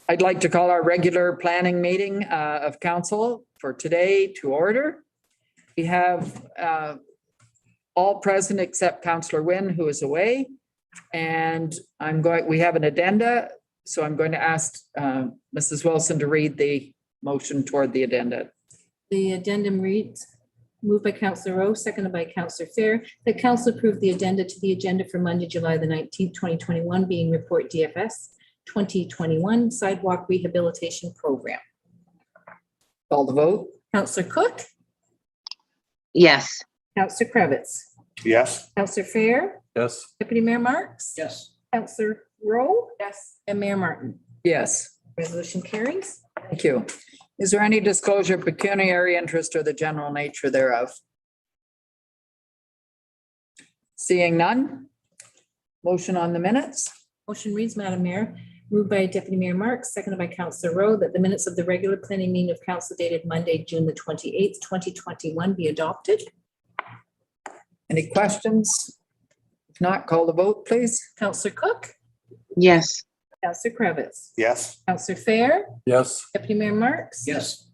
I'd like to call our regular planning meeting of council for today to order. We have all present except Councillor Wynne, who is away. And we have an addenda, so I'm going to ask Mrs. Wilson to read the motion toward the addenda. The addendum reads, moved by Councillor Rowe, seconded by Councillor Fair, that council approve the addenda to the agenda for Monday, July the 19th, 2021, being report DFS 2021 Sidewalk Rehabilitation Program. Call the vote. Councillor Cook, Yes. Councillor Kravitz, Yes. Councillor Fair, Yes. Deputy Mayor Marks, Yes. Councillor Rowe, yes, and Mayor Martin. Yes, Resolution carries. thank you. Is there any disclosure of pecuniary interest or the general nature thereof? Seeing none. Motion on the minutes. Motion reads, Madam Mayor, moved by Deputy Mayor Marks, seconded by Councillor Rowe, that the minutes of the regular planning meeting of council dated Monday, June the 28th, 2021 be adopted. Any questions? If not, call the vote, please. Councillor Cook, Yes. Councillor Kravitz, Yes. Councillor Fair, Yes. Deputy Mayor Marks. Yes.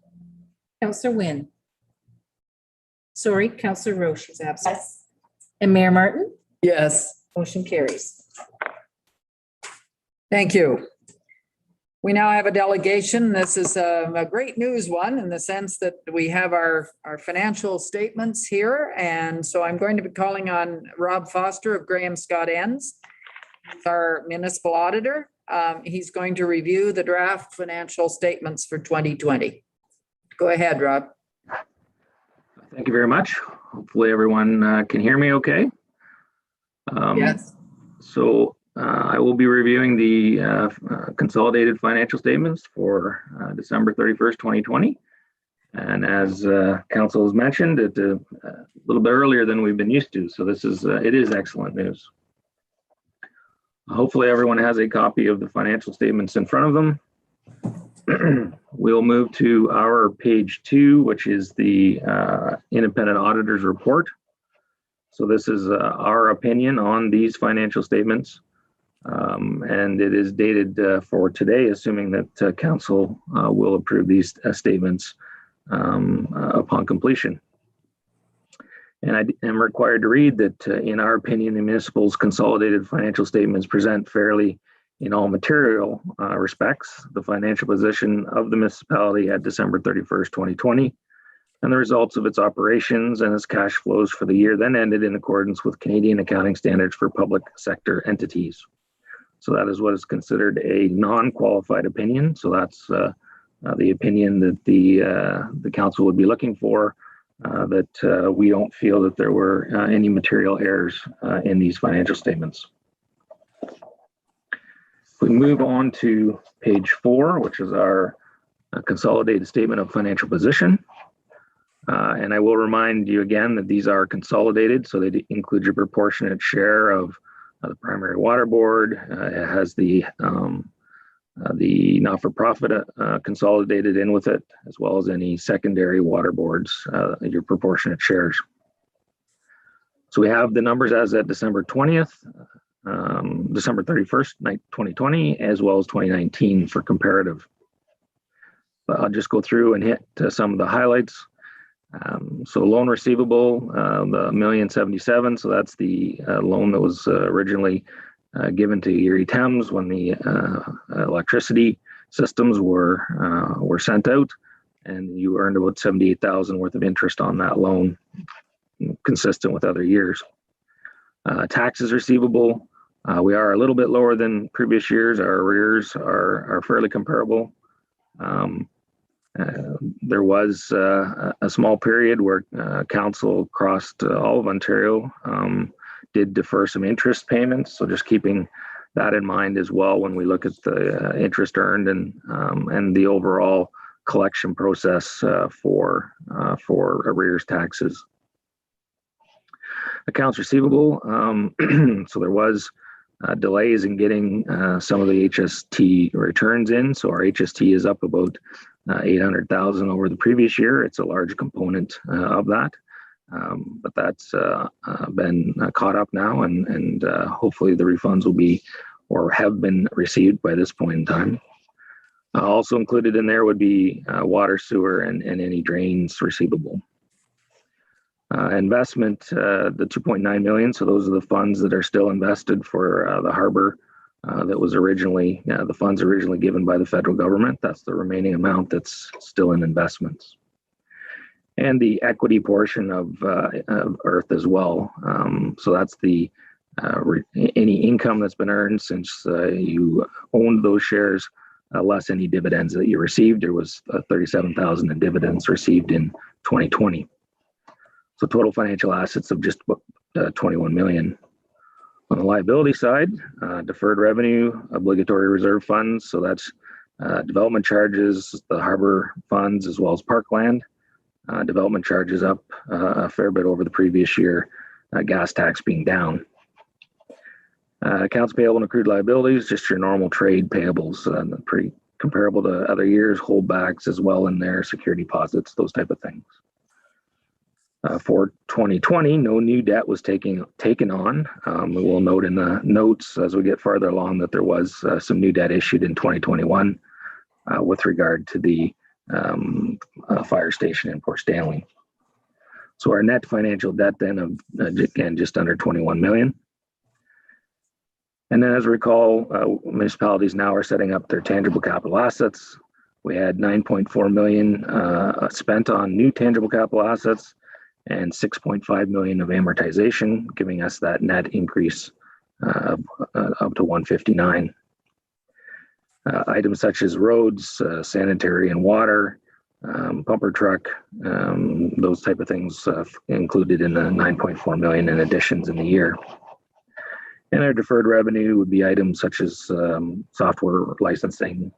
Councillor Wynne. Sorry, Councillor Rowe, she's absent. And Mayor Martin, Yes, motion carries. thank you. We now have a delegation. This is a great news one in the sense that we have our financial statements here. And so I'm going to be calling on Rob Foster of Graham Scott Enns, our municipal auditor. He's going to review the draft financial statements for 2020. Go ahead, Rob. Thank you very much. Hopefully everyone can hear me okay. Yes. So I will be reviewing the consolidated financial statements for December 31st, 2020. And as council has mentioned, it a little bit earlier than we've been used to. So this is, it is excellent news. Hopefully everyone has a copy of the financial statements in front of them. We'll move to our page 2, which is the independent auditor's report. So this is our opinion on these financial statements. And it is dated for today, assuming that council will approve these statements upon completion. And I am required to read that in our opinion, the municipal's consolidated financial statements present fairly in all material respects the financial position of the municipality at December 31st, 2020, and the results of its operations and its cash flows for the year then ended in accordance with Canadian accounting standards for public sector entities. So that is what is considered a non-qualified opinion. So that's the opinion that the council would be looking for, that we don't feel that there were any material errors in these financial statements. If we move on to page 4, which is our consolidated statement of financial position. And I will remind you again that these are consolidated, so they include your proportionate share of the primary water board. It has the not-for-profit consolidated in with it, as well as any secondary water boards, your proportionate shares. So we have the numbers as at December 20th, December 31st, 2020, as well as 2019 for comparative. But I'll just go through and hit some of the highlights. So loan receivable, the $1,077,000. So that's the loan that was originally given to Erie Thames when the electricity systems were sent out, and you earned about $78,000 worth of interest on that loan, consistent with other years. Taxes receivable, we are a little bit lower than previous years. Our arrears are fairly comparable. There was a small period where council across all of Ontario did defer some interest payments. So just keeping that in mind as well when we look at the interest earned and the overall collection process for arrears taxes. Accounts receivable. So there was delays in getting some of the HST returns in. So our HST is up about 800,000 over the previous year. It's a large component of that, but that's been caught up now, and hopefully the refunds will be or have been received by this point in time. Also included in there would be water, sewer, and any drains receivable. Investment, the 2.9 million. So those are the funds that are still invested for the harbor. That was originally, the funds originally given by the federal government. That's the remaining amount that's still in investments. And the equity portion of Earth as well. So that's the any income that's been earned since you owned those shares, less any dividends that you received. There was 37,000 in dividends received in 2020. So total financial assets of just 21 million. On the liability side, deferred revenue, obligatory reserve funds. So that's development charges, the harbor funds, as well as parkland. Development charges up a fair bit over the previous year, gas tax being down. Accounts payable and accrued liabilities, just your normal trade payables, pretty comparable to other years, holdbacks as well in there, security deposits, those type of things. For 2020, no new debt was taken on. We will note in the notes as we get farther along that there was some new debt issued in 2021 with regard to the fire station in Port Stanley. So our net financial debt then of, again, just under 21 million. And then as we recall, municipalities now are setting up their tangible capital assets. We had 9.4 million spent on new tangible capital assets and 6.5 million of amortization, giving us that net increase up to 159. Items such as roads, sanitary and water, pumper truck, those type of things included in the 9.4 million in additions in the year. And our deferred revenue would be items such as software licensing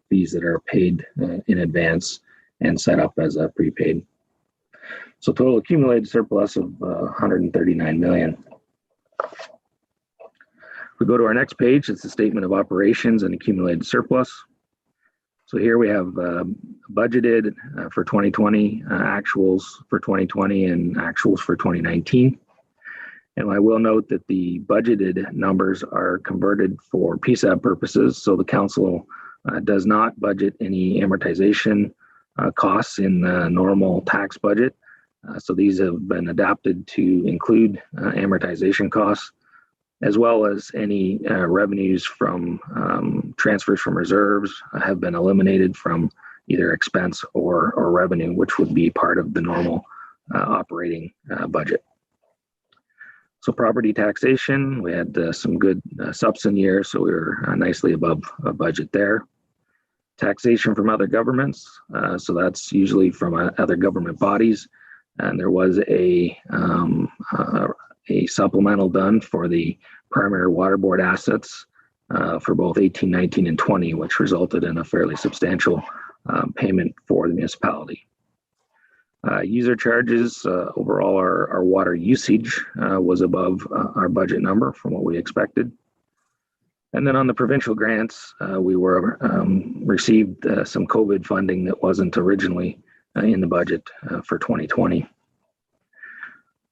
fees that are paid in advance and set up as a prepaid. So total accumulated surplus of 139 million. We go to our next page, it's the statement of operations and accumulated surplus. So here we have budgeted for 2020, actuals for 2020 and actuals for 2019. And I will note that the budgeted numbers are converted for PSAB purposes. So the council does not budget any amortization costs in the normal tax budget. So these have been adapted to include amortization costs, as well as any revenues from transfers from reserves have been eliminated from either expense or revenue, which would be part of the normal operating budget. So property taxation, we had some good subs in year, so we were nicely above budget there. Taxation from other governments, so that's usually from other government bodies. And there was a supplemental done for the primary water board assets for both 18, 19, and 20, which resulted in a fairly substantial payment for the municipality. User charges, overall our water usage was above our budget number from what we expected. And then on the provincial grants, we were received some COVID funding that wasn't originally in the budget for 2020.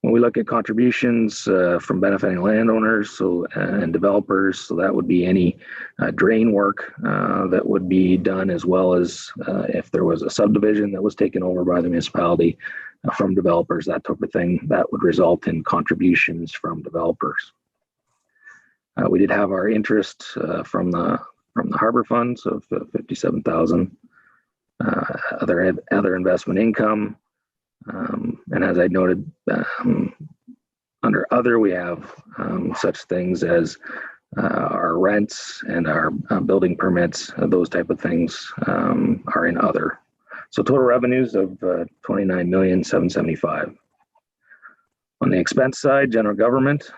When we look at contributions from benefiting landowners and developers, so that would be any drain work that would be done, as well as if there was a subdivision that was taken over by the municipality from developers, that type of thing, that would result in contributions from developers. We did have our interest from the harbor funds of 57,000. Other investment income, and as I noted, under other we have such things as our rents and our building permits, those type of things are in other. So total revenues of 29,775,000. On the expense side, general government,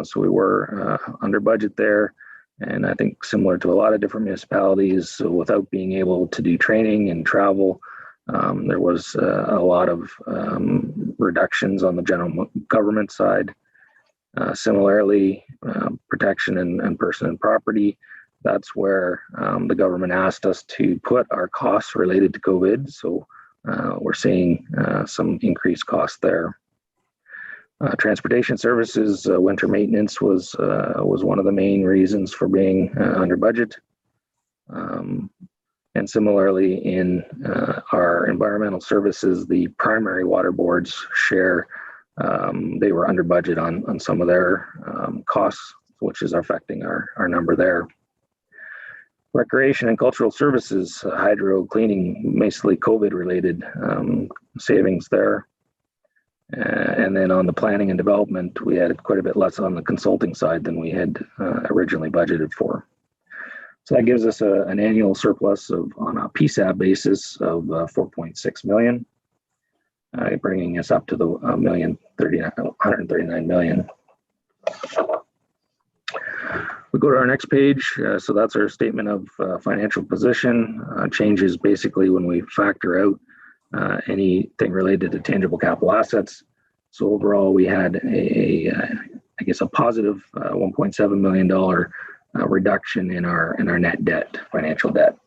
so we were under budget there. And I think similar to a lot of different municipalities, so without being able to do training and travel, there was a lot of reductions on the general government side. Similarly, protection and person and property, that's where the government asked us to put our costs related to COVID. So we're seeing some increased costs there. Transportation services, winter maintenance was one of the main reasons for being under budget. And And similarly, in our environmental services, the primary water boards share, they were under budget on some of their costs, which is affecting our number there. Recreation and cultural services, hydro cleaning, mostly COVID related savings there. And then on the planning and development, we had quite a bit less on the consulting side than we had originally budgeted for. So that gives us an annual surplus on a PSAB basis of 4.6 million, bringing us up to the 139 million. We go to our next page. So that's our statement of financial position. Changes basically when we factor out anything related to tangible capital assets. So overall, we had I guess a positive $1.7 million reduction in our net debt, financial debt.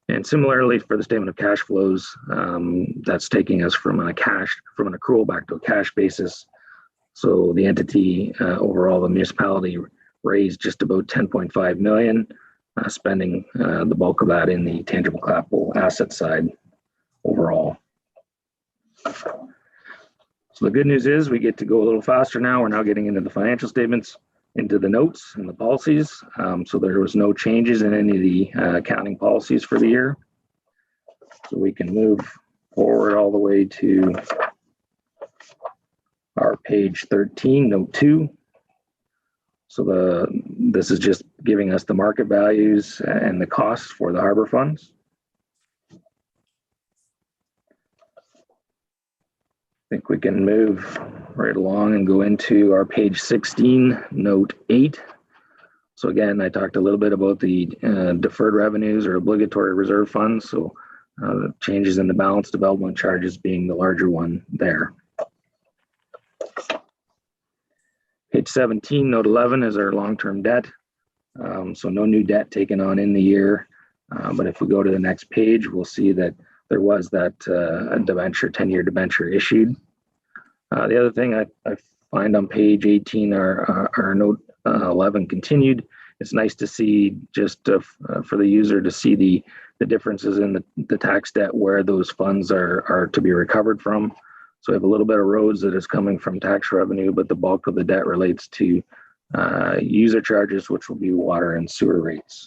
And similarly for the statement of cash flows, that's taking us from an accrual back to a cash basis. So the entity overall, the municipality raised just about 10.5 million, spending the bulk of that in the tangible capital asset side overall. So the good news is we get to go a little faster now. We're now getting into the financial statements, into the notes and the policies. So there was no changes in any of the accounting policies for the year. So we can move forward all the way to our page 13, note 2. So this is just giving us the market values and the costs for the harbor funds. I think we can move right along and go into our page 16, note 8. So again, I talked a little bit about the deferred revenues or obligatory reserve funds. So the changes in the balance development charges being the larger one there. Page 17, note 11 is our long-term debt. So no new debt taken on in the year. But if we go to the next page, we'll see that there was that debenture, 10-year debenture issued. The other thing I find on page 18, our note 11 continued. It's nice to see just for the user to see the differences in the tax debt where those funds are to be recovered from. So we have a little bit of roads that is coming from tax revenue, but the bulk of the debt relates to user charges, which will be water and sewer rates.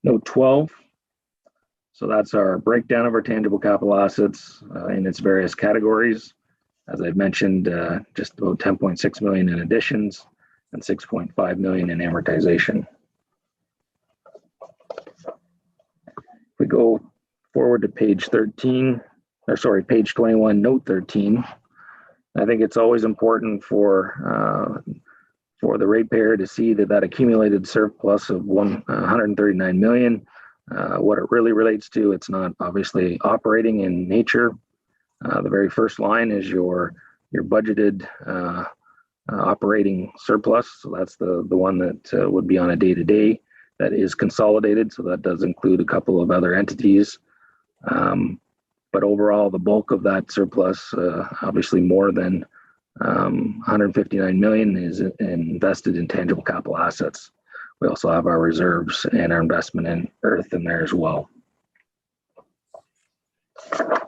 Note 12. So that's our breakdown of our tangible capital assets in its various categories. As I've mentioned, just about 10.6 million in additions and 6.5 million in amortization. If we go forward to page 13, or sorry, page 21, note 13, I think it's always important for the ratepayer to see that accumulated surplus of 139 million. What it really relates to, it's not obviously operating in nature. The very first line is your budgeted operating surplus. So that's the one that would be on a day-to-day that is consolidated. So that does include a couple of other entities. But overall, the bulk of that surplus, obviously more than 159 million, is invested in tangible capital assets. We also have our reserves and our investment in earth in there as well. I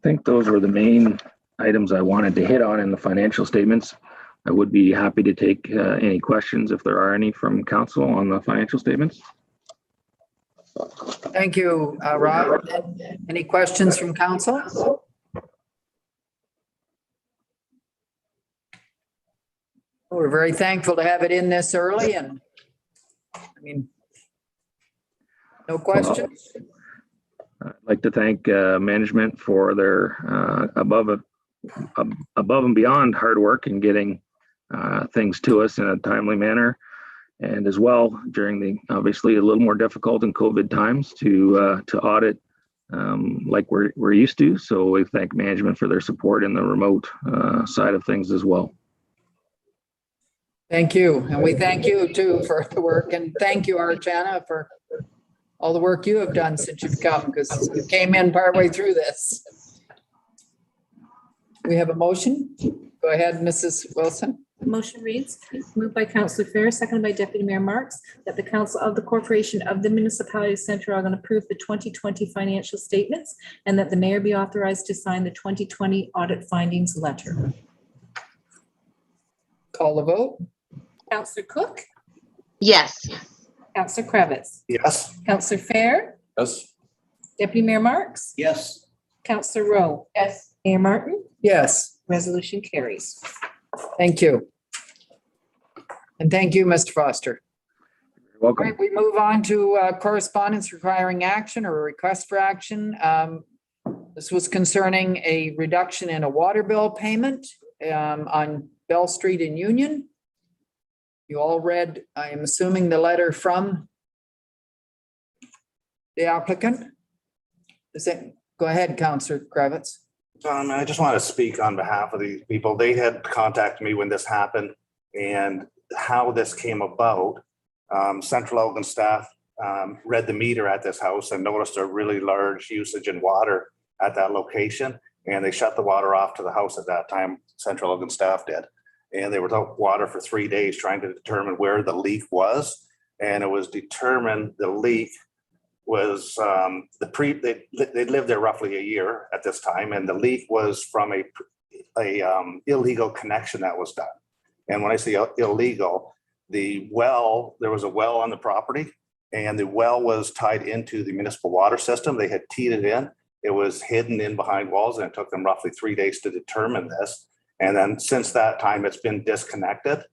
think those were the main items I wanted to hit on in the financial statements. I would be happy to take any questions if there are any from council on the financial statements. Thank you, Rob. Any questions from council? We're very thankful to have it in this early, and I mean, no questions. I'd like to thank management for their above and beyond hard work in getting things to us in a timely manner, and as well during the obviously a little more difficult in COVID times to audit like we're used to. So we thank management for their support in the remote side of things as well. Thank you. And we thank you too for the work, and thank you, Archana, for all the work you have done since you've come, because you came in partway through this. We have a motion. Go ahead, Mrs. Wilson. Motion reads, moved by Councillor Fair, seconded by Deputy Mayor Marks, that the Council of the Corporation of the Municipality of Central Elgin approve the 2020 financial statements and that the mayor be authorized to sign the 2020 audit findings letter. Call the vote. Councillor Cook, Yes. Councillor Kravitz, Yes. Councillor Fair, Yes. Deputy Mayor Marks, Yes. Councillor Rowe. Yes. Mayor Martin, Yes, resolution carries. thank you. And thank you, Mr. Foster. You're All welcome. right, we move on to correspondence requiring action or a request for action. This was concerning a reduction in a water bill payment on Bell Street in Union. You all read, I am assuming, the letter from the applicant. Go ahead, Councillor Kravitz. I just want to speak on behalf of these people. They had contacted me when this happened and how this came about. Central Elgin staff read the meter at this house and noticed a really large usage in water at that location. And they shut the water off to the house at that time, Central Elgin staff did. And they were without water for 3 days trying to determine where the leak was. And it was determined the leak was they lived there roughly a year at this time, and the leak was from a illegal connection that was done. And when I say illegal, there was a well on the property, and the well was tied into the municipal water system. They had teed it in. It was hidden in behind walls, and it took them roughly 3 days to determine this. And then since that time, it's been disconnected.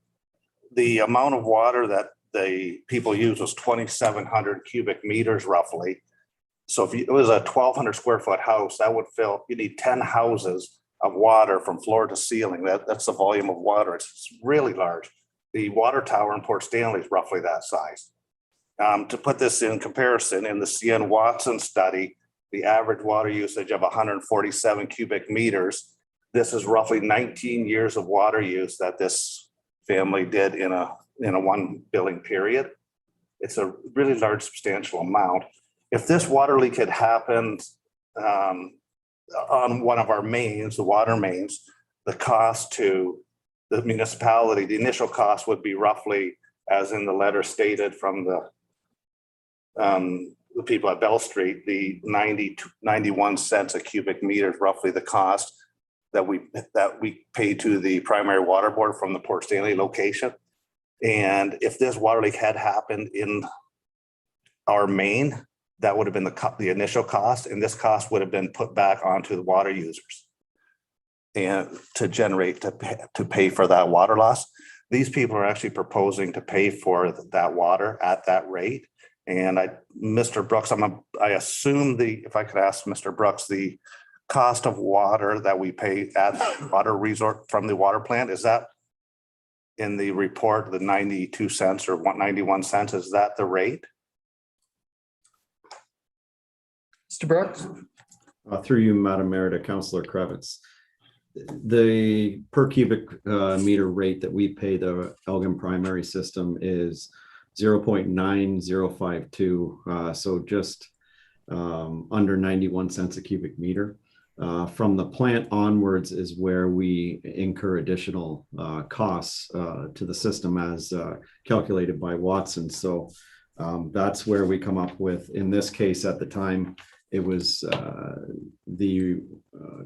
The amount of water that the people used was 2,700 cubic meters roughly. So if it was a 1,200 square foot house, that would fill, you need 10 houses of water from floor to ceiling. That's the volume of water. It's really large. The water tower in Port Stanley is roughly that size. To put this in comparison, in the CN Watson study, the average water usage of 147 cubic meters, this is roughly 19 years of water use that this family did in a one billing period. It's a really large, substantial amount. If this water leak had happened on one of our mains, the water mains, the cost to the municipality, the initial cost would be roughly, as in the letter stated from the people at Bell Street, the 90 to 91 cents a cubic meter is roughly the cost that we pay to the primary water board from the Port Stanley location. And if this water leak had happened in our main, that would have been the initial cost, and this cost would have been put back onto the water users and to pay for that water loss. These people are actually proposing to pay for that water at that rate. And Mr. Brooks, I assume if I could ask Mr. Brooks, the cost of water that we pay at the water resort from the water plant, is that in the report, the 92 cents or 91 cents, is that the rate? Mr. Brooks? Through you, Madam Mayor, to Councillor Kravitz. The per cubic meter rate that we pay the Elgin primary system is 0.9052, so just under 91 cents a cubic meter. From the plant onwards is where we incur additional costs to the system as calculated by Watson. So that's where we come up with, in this case at the time, it was the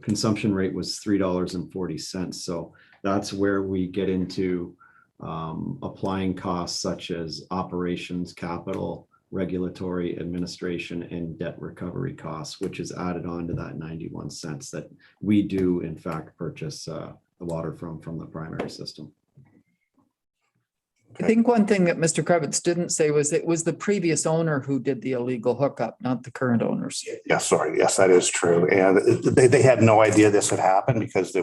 consumption rate was $3.40. So that's where we get into applying costs such as operations, capital, regulatory, administration, and debt recovery costs, which is added on to that 91 cents that we do in fact purchase the water from the primary system. I think one thing that Mr. Kravitz didn't say was it was the previous owner who did the illegal hookup, not the current owners. Yes, sorry. Yes, that is true. And they had no idea this had happened because the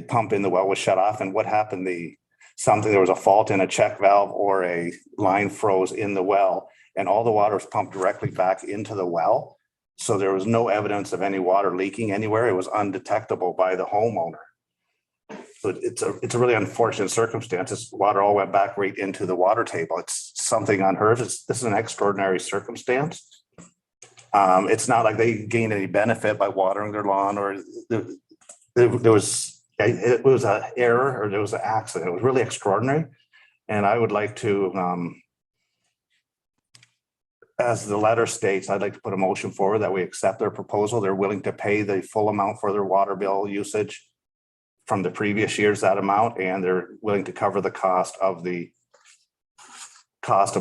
pump in the well was shut off. And what happened? There was a fault in a check valve or a line froze in the well, and all the water was pumped directly back into the well. So there was no evidence of any water leaking anywhere. It was undetectable by the homeowner. So it's a really unfortunate circumstance. This water all went back right into the water table. It's something unheard of. This is an extraordinary circumstance. It's not like they gained any benefit by watering their lawn, or there was it was an error or there was an accident. It was really extraordinary. And I would like to, as the letter states, I'd like to put a motion forward that we accept their proposal. They're willing to pay the full amount for their water bill usage from the previous years, that amount, and they're willing to cover the cost of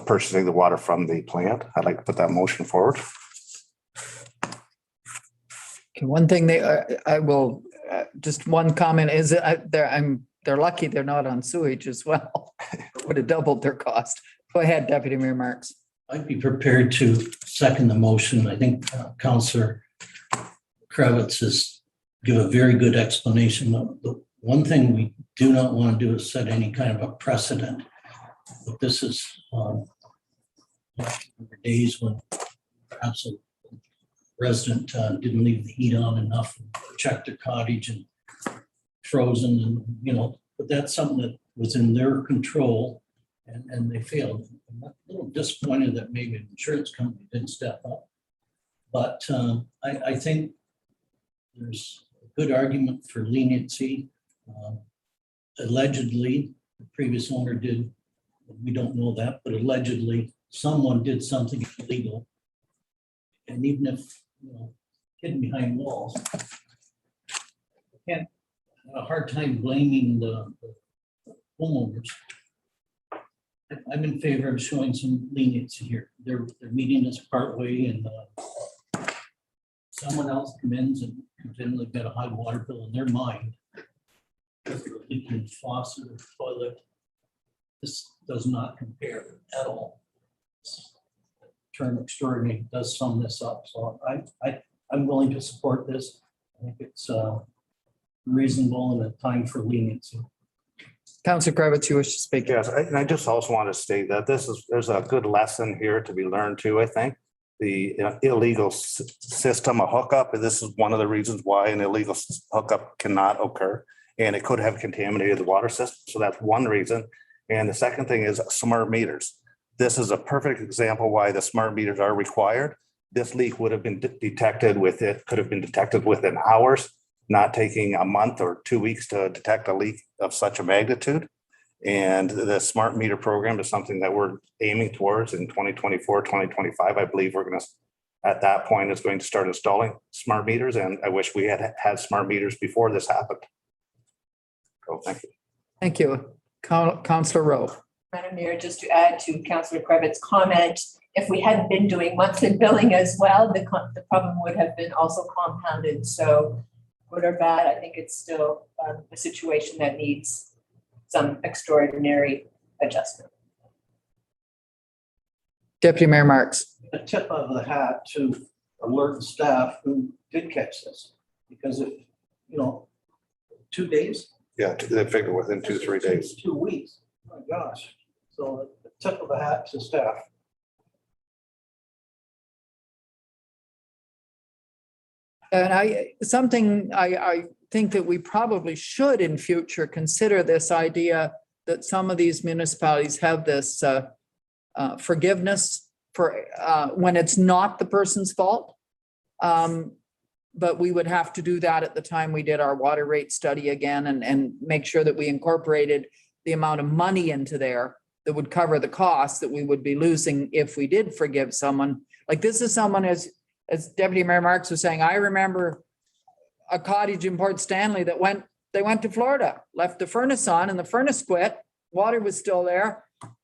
purchasing the water from the plant. I'd like to put that motion forward. Okay, one thing I will, just one comment is they're lucky they're not on sewage as well. Would have doubled their cost. Go ahead, Deputy Mayor Marks. I'd be prepared to second the motion. I think Councillor Kravitz has given a very good explanation. The one thing we do not want to do is set any kind of a precedent. But this is days when perhaps a resident didn't leave the heat on enough, and checked their cottage and frozen, and but that's something that was in their control, and they failed. I'm a little disappointed that maybe an insurance company didn't step up, but I think there's a good argument for leniency. Allegedly, the previous owner did, we don't know that, but allegedly someone did something illegal. And even if, hidden behind walls, I can't have a hard time blaming the homeowners. I'm in favor of showing some leniency here. They're meeting us partway, and someone else comes in and continually got a high water bill in their mind. Leaking faucet or toilet. This does not compare at all. Term extraordinary does sum this up. So I'm willing to support this. I think it's reasonable and a time for leniency. Councillor Kravitz, you wish to speak? Yes, and I just also want to state that there's a good lesson here to be learned too, I think. The illegal system, a hookup, this is one of the reasons why an illegal hookup cannot occur, and it could have contaminated the water system. So that's one reason. And the second thing is smart meters. This is a perfect example why the smart meters are required. This leak would have been detected could have been detected within hours, not taking a month or 2 weeks to detect a leak of such a magnitude. And the smart meter program is something that we're aiming towards in 2024, 2025. I believe we're going to, at that point, is going to start installing smart meters. And I wish we had had smart meters before this happened. So thank you. Thank you. Councillor Rowe. Madam Mayor, just to add to Councillor Kravitz's comment, if we hadn't been doing monthly billing as well, the problem would have been also compounded. So good or bad, I think it's still a situation that needs some extraordinary adjustment. Deputy Mayor Marks. A tip of the hat to alert staff who did catch this, because if 2 days. Yeah, they figure within 2-3 days. 2 weeks. Oh my gosh. So a tip of the hat to staff. And I think that we probably should in future consider this idea that some of these municipalities have this forgiveness for when it's not the person's fault. But we would have to do that at the time we did our water rate study again and make sure that we incorporated the amount of money into there that would cover the costs that we would be losing if we did forgive someone. Like this is someone, as Deputy Mayor Marks was saying, I remember a cottage in Port Stanley that they went to Florida, left the furnace on and the furnace quit. Water was still there.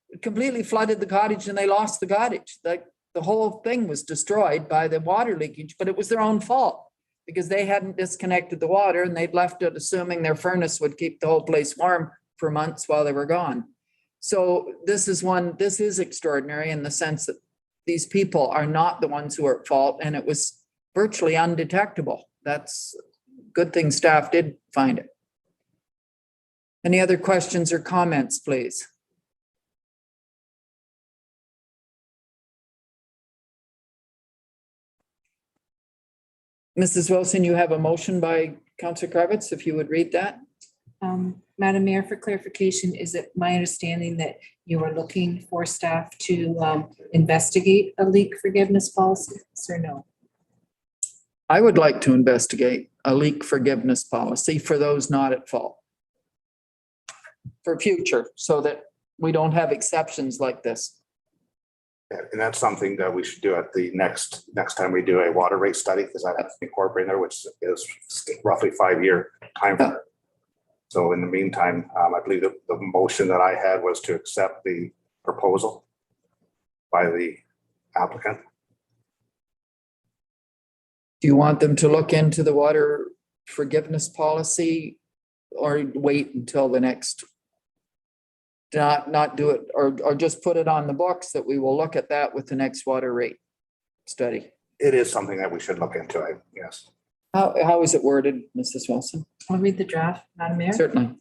It completely flooded the cottage and they lost the cottage. The whole thing was destroyed by the water leakage, but it was their own fault because they hadn't disconnected the water and they'd left it assuming their furnace would keep the whole place warm for months while they were gone. So this is extraordinary in the sense that these people are not the ones who are at fault and it was virtually undetectable. That's a good thing staff did find it. Any other questions or comments, please? Mrs. Wilson, you have a motion by Councillor Kravitz, if you would read that. Madam Mayor, for clarification, is it my understanding that you are looking for staff to investigate a leak forgiveness policy, yes or no? I would like to investigate a leak forgiveness policy for those not at fault. For future, so that we don't have exceptions like this. And that's something that we should do at the next time we do a water rate study, because I have to incorporate there, which is roughly 5-year time. Yeah. So in the meantime, I believe that the motion that I had was to accept the proposal by the applicant. Do you want them to look into the water forgiveness policy or wait until the next? Not do it, or just put it on the books that we will look at that with the next water rate study? It is something that we should look into, yes. How is it worded, Mrs. Wilson? I'll read the draft, Madam Mayor. Certainly.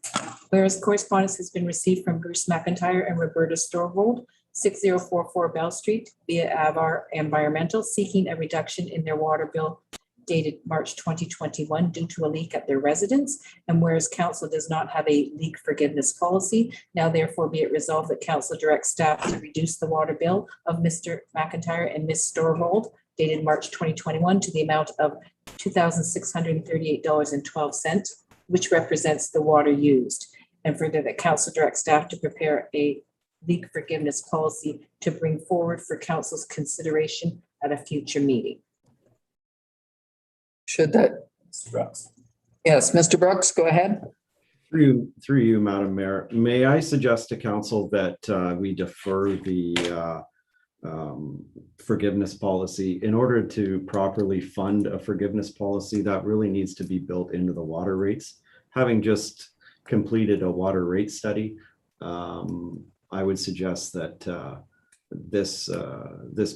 Whereas correspondence has been received from Bruce McIntyre and Roberta Storvold, 6044 Bell Street via Avar Environmental, seeking a reduction in their water bill dated March 2021 due to a leak at their residence. And whereas council does not have a leak forgiveness policy, now therefore be it resolved that council directs staff to reduce the water bill of Mr. McIntyre and Ms. Storvold dated March 2021 to the amount of $2,638.12, which represents the water used. And further, that council directs staff to prepare a leak forgiveness policy to bring forward for council's consideration at a future meeting. Should that? Yes, Mr. Brooks, go ahead. Through you, Madam Mayor, may I suggest to council that we defer the forgiveness policy? In order to properly fund a forgiveness policy, that really needs to be built into the water rates. Having just completed a water rate study, I would suggest that this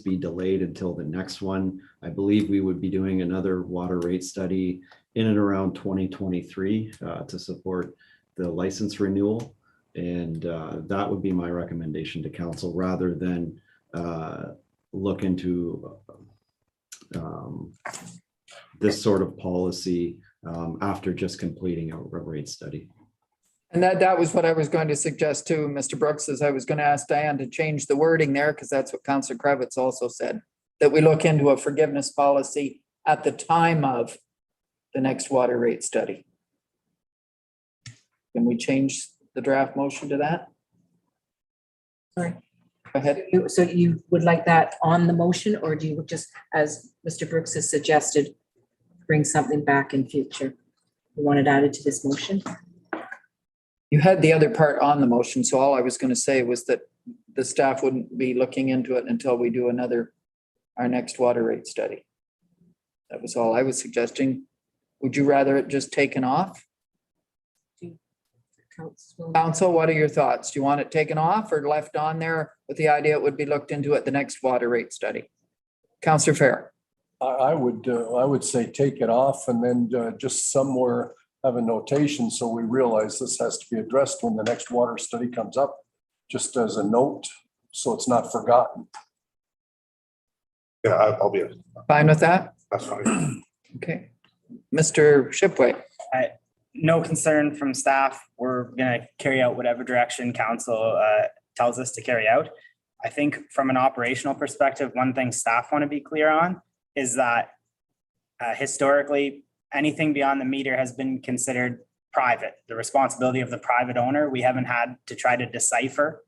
be delayed until the next one. I believe we would be doing another water rate study in and around 2023 to support the license renewal. And that would be my recommendation to council, rather than look into this sort of policy after just completing a rate study. And that was what I was going to suggest too, Mr. Brooks, is I was going to ask Diane to change the wording there, because that's what Councillor Kravitz also said, that we look into a forgiveness policy at the time of the next water rate study. Can we change the draft motion to that? Sorry. Go ahead. So you would like that on the motion, or do you just, as Mr. Brooks has suggested, bring something back in future? You want it added to this motion? You had the other part on the motion, so all I was going to say was that the staff wouldn't be looking into it until we do our next water rate study. That was all I was suggesting. Would you rather it just taken off? Council, what are your thoughts? Do you want it taken off or left on there with the idea it would be looked into at the next water rate study? Councillor Fair. I would say take it off and then just somewhere have a notation so we realize this has to be addressed when the next water study comes up, just as a note, so it's not forgotten. Yeah, I'll be Fine with that? that's fine. Okay. Mr. Shipway. No concern from staff. We're going to carry out whatever direction council tells us to carry out. I think from an operational perspective, one thing staff want to be clear on is that historically, anything beyond the meter has been considered private, the responsibility of the private owner. We haven't had to try to decipher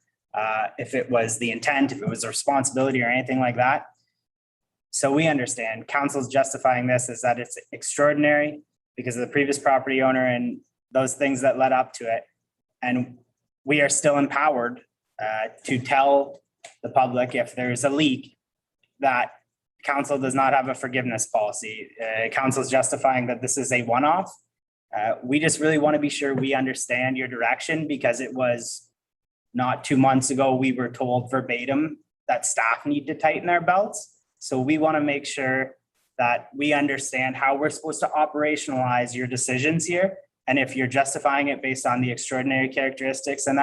if it was the intent, if it was a responsibility or anything like that. So we understand council's justifying this as that it's extraordinary because of the previous property owner and those things that led up to it. And we are still empowered to tell the public if there's a leak that council does not have a forgiveness policy. Council's justifying that this is a one-off. We just really want to be sure we understand your direction, because it was not 2 months ago, we were told verbatim that staff need to tighten their belts. So we want to make sure that we understand how we're supposed to operationalize your decisions here. And if you're justifying it based on the extraordinary characteristics and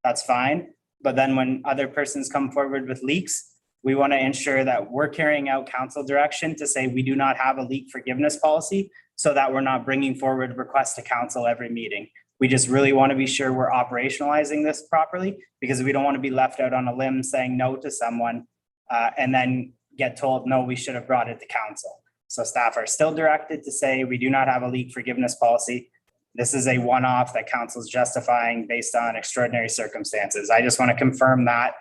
that's fine. But then when other persons come forward with leaks, we want to ensure that we're carrying out council direction to say we do not have a leak forgiveness policy, so that we're not bringing forward requests to council every meeting. We just really want to be sure we're operationalizing this properly, because we don't want to be left out on a limb saying no to someone and then get told, no, we should have brought it to council. So staff are still directed to say we do not have a leak forgiveness policy. This is a one-off that council is justifying based on extraordinary circumstances. I just want to confirm that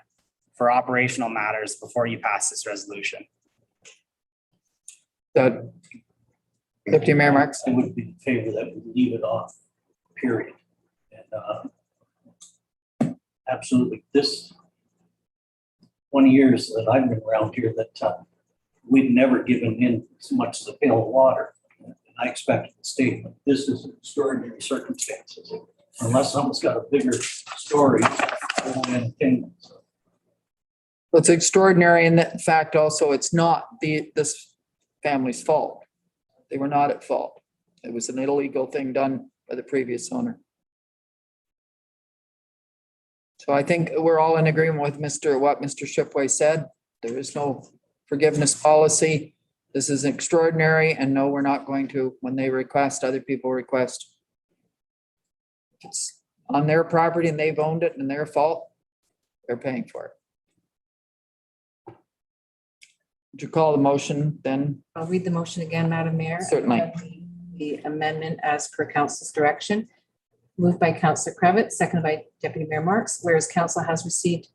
for operational matters before you pass this resolution. Deputy Mayor Marks. I would be in favor that we leave it off, period. And absolutely, this 20 years that I've been around here, that we've never given in so much as a pail of water. And I expected the statement, this is extraordinary circumstances. Unless someone's got a bigger story, I won't entertain it. So, It's extraordinary in that fact also, it's not this family's fault. They were not at fault. It was an illegal thing done by the previous owner. So I think we're all in agreement with what Mr. Shipway said. There is no forgiveness policy. This is extraordinary, and no, we're not going to, when they request, other people request. It's on their property and they've owned it and their fault. They're paying for it. Would you call the motion then? I'll read the motion again, Madam Mayor. Certainly. The amendment as per council's direction. Moved by Councillor Cravitz, seconded by Deputy Mayor Marks, whereas council has received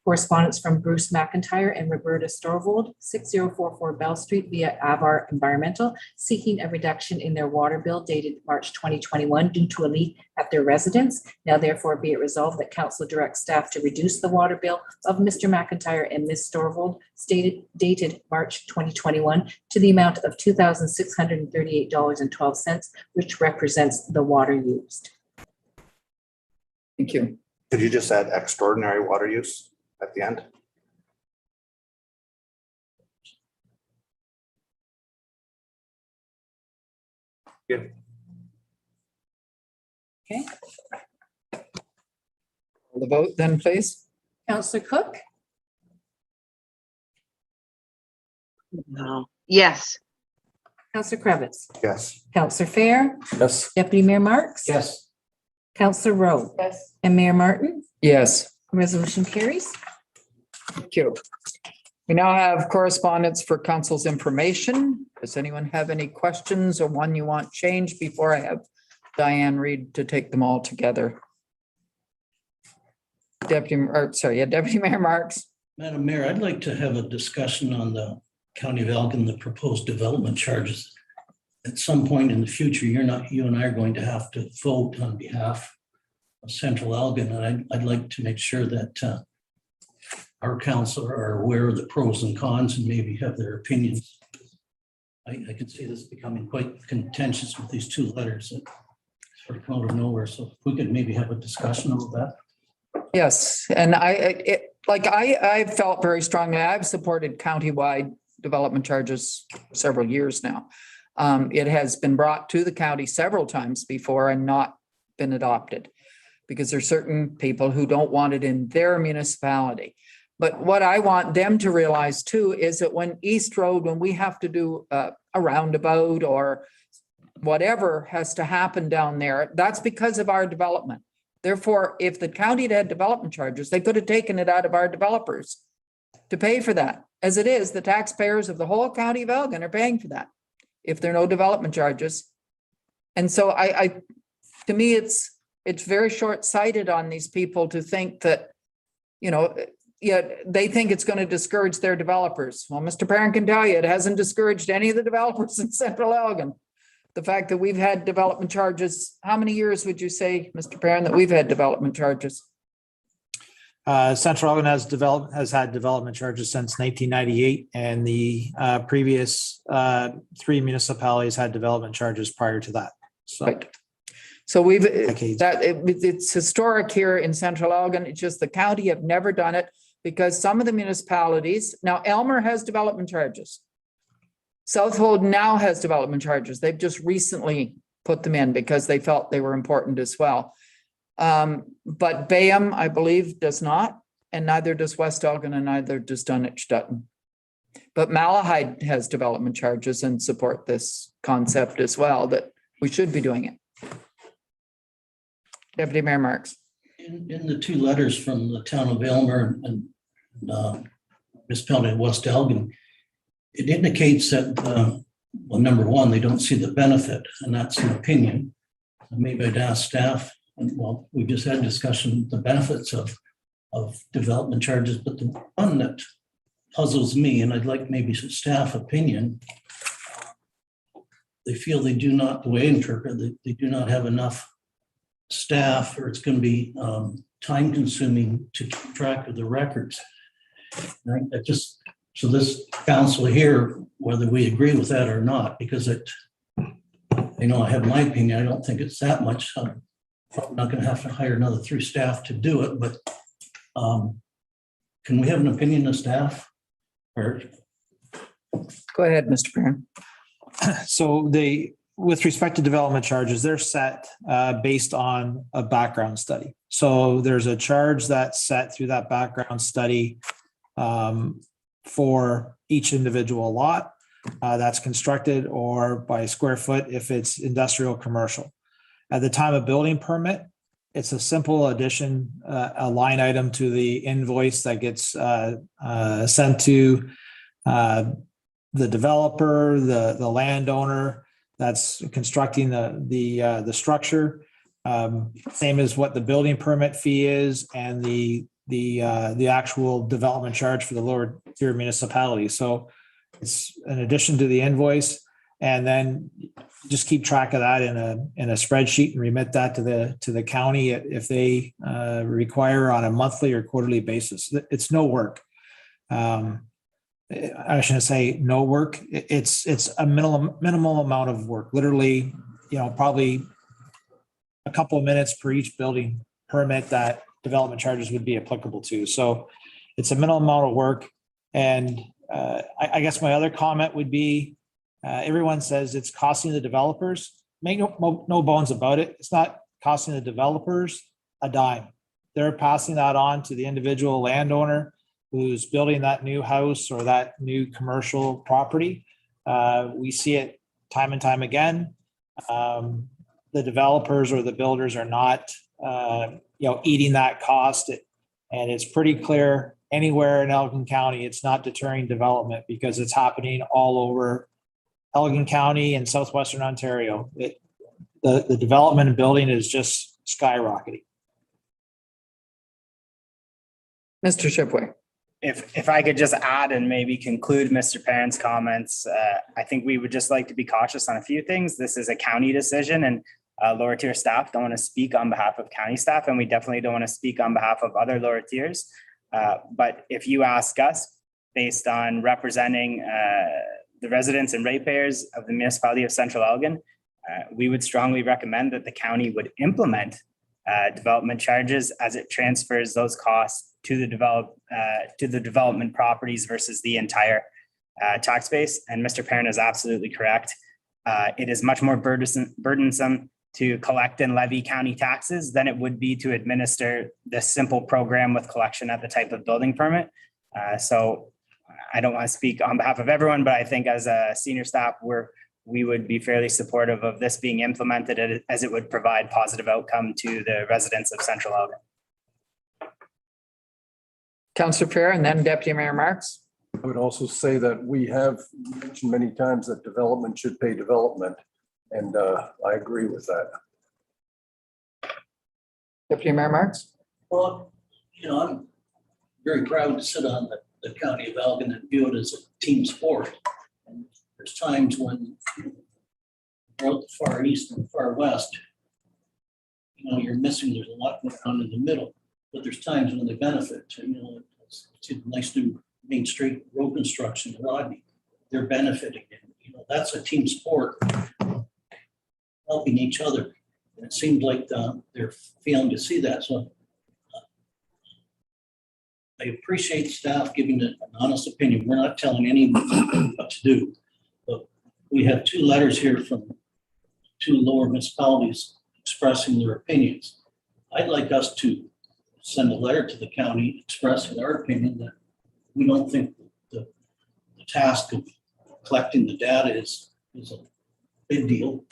correspondence from Bruce McIntyre and Roberta Storvold, 6044 Bell Street via Avar Environmental, seeking a reduction in their water bill dated March 2021 due to a leak at their residence. Now therefore be it resolved that council directs staff to reduce the water bill of Mr. McIntyre and Ms. Storvold dated March 2021 to the amount of $2,638.12, which represents the water used. Thank you. Could you just add extraordinary water use at the end? Good. Okay. The vote then, please. Councillor Cook, No. Yes. Councillor Cravitz, Yes. Councillor Fair, Yes. Deputy Mayor Marks. yes, Councillor Rowe. Yes. And Mayor Martin. Yes. Resolution carries. Thank you. We now have correspondence for council's information. Does anyone have any questions or one you want changed before I have Diane read to take them all together? Deputy Mayor Marks. Madam Mayor, I'd like to have a discussion on the County of Elgin, the proposed development charges. At some point in the future, you and I are going to have to vote on behalf of Central Elgin, and I'd like to make sure that our council are aware of the pros and cons and maybe have their opinions. I can see this becoming quite contentious with these two letters that sort of come out of nowhere. So if we could maybe have a discussion about that. Yes, and I felt very strongly, I've supported countywide development charges for several years now. It has been brought to the county several times before and not been adopted because there's certain people who don't want it in their municipality. But what I want them to realize too is that when East Road, when we have to do a roundabout or whatever has to happen down there, that's because of our development. Therefore, if the county had development charges, they could have taken it out of our developers to pay for that. As it is, the taxpayers of the whole county of Elgin are paying for that if there are no development charges. And so to me, it's very short-sighted on these people to think that, they think it's going to discourage their developers. Well, Mr. Perrin can tell you, it hasn't discouraged any of the developers in Central Elgin. The fact that we've had development charges, how many years would you say, Mr. Perrin, that we've had development charges? Central Elgin has had development charges since 1998, and the previous three municipalities had development charges prior to that. So, right. So decades. It's historic here in Central Elgin. It's just the county have never done it because some of the municipalities, now Aylmer has development charges. Southold now has development charges. They've just recently put them in because they felt they were important as well. But Bayham, I believe, does not, and neither does West Elgin, and neither does Dunwich Dutton. But Malahide has development charges and support this concept as well, that we should be doing it. Deputy Mayor Marks. In the two letters from the Town of Aylmer and Municipality of West Elgin, it indicates that well, number one, they don't see the benefit, and that's an opinion. Maybe I'd ask staff, and well, we just had discussion, the benefits of development charges, but the one that puzzles me, and I'd like maybe some staff opinion, they feel they do not, the way I interpret it, they do not have enough staff, or it's going to be time consuming to keep track of the records. Right? So this council here, whether we agree with that or not, because I know I have my opinion, I don't think it's that much. I'm probably not going to have to hire another 3 staff to do it, but can we have an opinion of staff? Or Go ahead, Mr. Perrin. So with respect to development charges, they're set based on a background study. So there's a charge that's set through that background study for each individual lot that's constructed, or by square foot if it's industrial commercial. At the time of building permit, it's a simple addition, a line item to the invoice that gets sent to the developer, the landowner that's constructing the structure. Same as what the building permit fee is, and the actual development charge for the lower tier municipality. So it's an addition to the invoice, and then just keep track of that in a spreadsheet and remit that to the county if they require on a monthly or quarterly basis. It's no work. I shouldn't say no work. It's a minimal amount of work. Literally, probably a couple of minutes per each building permit that development charges would be applicable to. So it's a minimal amount of work. And I guess my other comment would be, everyone says it's costing the developers. Make no bones about it. It's not costing the developers a dime. They're passing that on to the individual landowner who's building that new house or that new commercial property. We see it time and time again. The developers or the builders are not, eating that cost. And it's pretty clear anywhere in Elgin County, it's not deterring development because it's happening all over Elgin County and southwestern Ontario. The development and building is just skyrocketing. Mr. Shipway. If I could just add and maybe conclude Mr. Perrin's comments, I think we would just like to be cautious on a few things. This is a county decision, and lower tier staff don't want to speak on behalf of county staff, and we definitely don't want to speak on behalf of other lower tiers. But if you ask us, based on representing the residents and ratepayers of the municipality of Central Elgin, we would strongly recommend that the county would implement development charges as it transfers those costs to the development properties versus the entire tax base. And Mr. Perrin is absolutely correct. It is much more burdensome to collect and levy county taxes than it would be to administer this simple program with collection at the type of building permit. So I don't want to speak on behalf of everyone, but I think as a senior staff, we would be fairly supportive of this being implemented as it would provide positive outcome to the residents of Central Elgin. Councillor Fair, and then Deputy Mayor Marks. I would also say that we have mentioned many times that development should pay development, and I agree with that. Deputy Mayor Marks. well, I'm very proud to sit on the county of Elgin and view it as a team sport. And there's times when we're out the far east and far west, you're missing, there's a lot going on in the middle, but there's times when they benefit. It's a nice new Main Street road construction, Rodney, they're benefiting. And, that's a team sport, helping each other. And it seems like they're failing to see that. So I appreciate staff giving an honest opinion. We're not telling anyone what to do, but we have 2 letters here from 2 lower municipalities expressing their opinions. I'd like us to send a letter to the county expressing our opinion that we don't think the task of collecting the data is a big deal.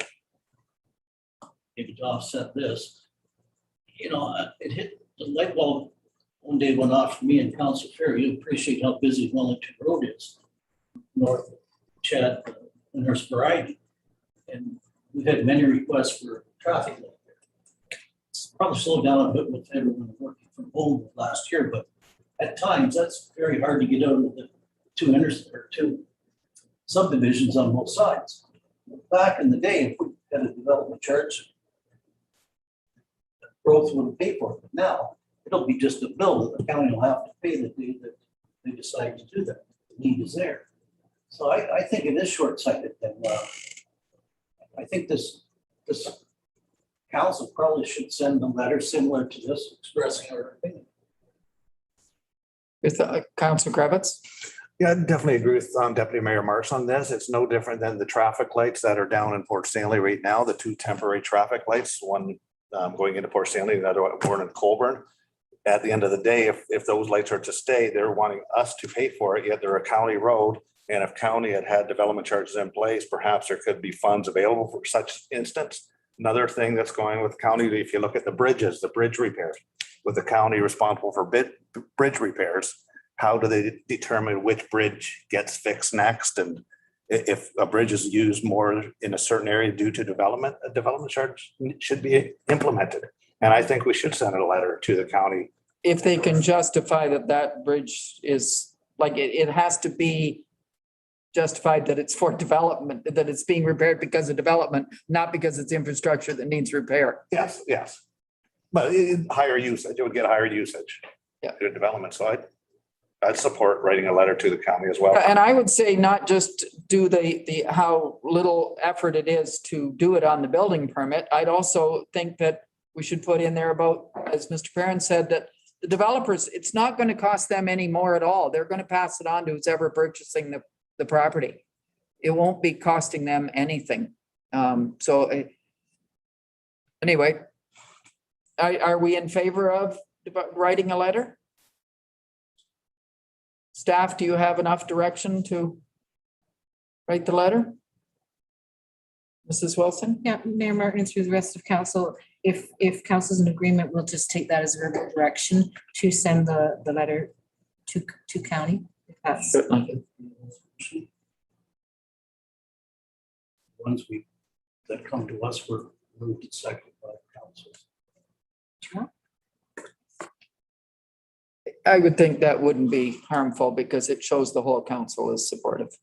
Maybe to offset this, it hit the light bulb one day went off for me and Council Fair. You appreciate how busy Wellington Road is. North Chad and there's variety. And we've had many requests for traffic light there. It's probably slowed down a bit with everyone working from home last year, but at times that's very hard to get out of the two subdivisions on both sides. Back in the day, if we had a development charge, growth would pay for it. But now it'll be just a bill that the county will have to pay the day that they decide to do that. The need is there. So I think it is short-sighted. And I think this council probably should send a letter similar to this expressing our opinion. With Councilor Kravitz? Yeah, I definitely agree with Deputy Mayor Marks on this. It's no different than the traffic lights that are down in Port Stanley right now, the two temporary traffic lights, one going into Port Stanley, the other one in Colburn. At the end of the day, if those lights are to stay, they're wanting us to pay for it, yet they're a county road. And if county had development charges in place, perhaps there could be funds available for such instance. Another thing that's going with county, if you look at the bridges, the bridge repairs, with the county responsible for bridge repairs, how do they determine which bridge gets fixed next? And if a bridge is used more in a certain area due to development, a development charge should be implemented. And I think we should send a letter to the county. If they can justify that that bridge is, like, it has to be justified that it's for development, that it's being repaired because of development, not because it's infrastructure that needs repair. Yes. But higher usage, it would get higher usage. Yeah. To development. So I'd support writing a letter to the county as well. And I would say not just do the how little effort it is to do it on the building permit. I'd also think that we should put in there about, as Mr. Perrin said, that the developers, it's not going to cost them any more at all. They're going to pass it on to who's ever purchasing the property. It won't be costing them anything. Anyway, are we in favor of writing a letter? Staff, do you have enough direction to write the letter? Mrs. Wilson? Yeah, Mayor Martin, through the rest of council, if council's in agreement, we'll just take that as a verbal direction to send the letter to county. If that's Certainly. Ones that come to us were moved and seconded by council. I would think that wouldn't be harmful because it shows the whole council is supportive.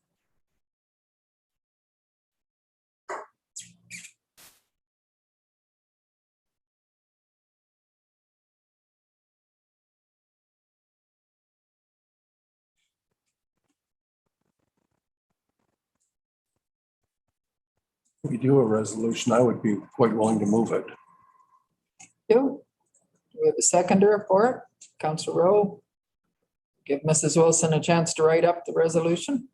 If we do a resolution, I would be quite willing to move it. Do we have a seconder for it? Councilor Rowe? Give Mrs. Wilson a chance to write up the resolution.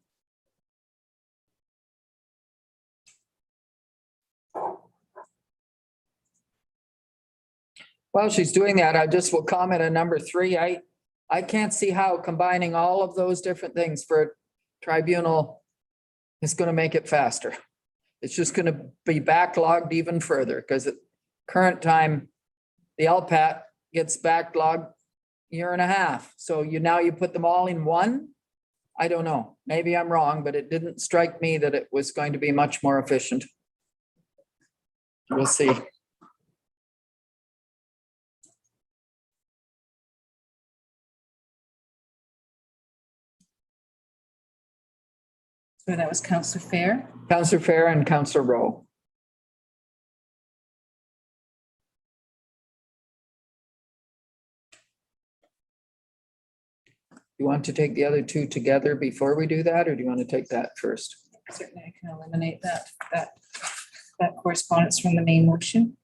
While she's doing that, I just will comment on number 3. I can't see how combining all of those different things for a tribunal is going to make it faster. It's just going to be backlogged even further because at current time, the LPAT gets backlogged 1.5 years. So now you put them all in one? I don't know. Maybe I'm wrong, but it didn't strike me that it was going to be much more efficient. We'll see. So that was Councillor Fair. Councillor Fair and Councillor Rowe. You want to take the other two together before we do that, or do you want to take that first? Certainly, I can eliminate that correspondence from the main motion.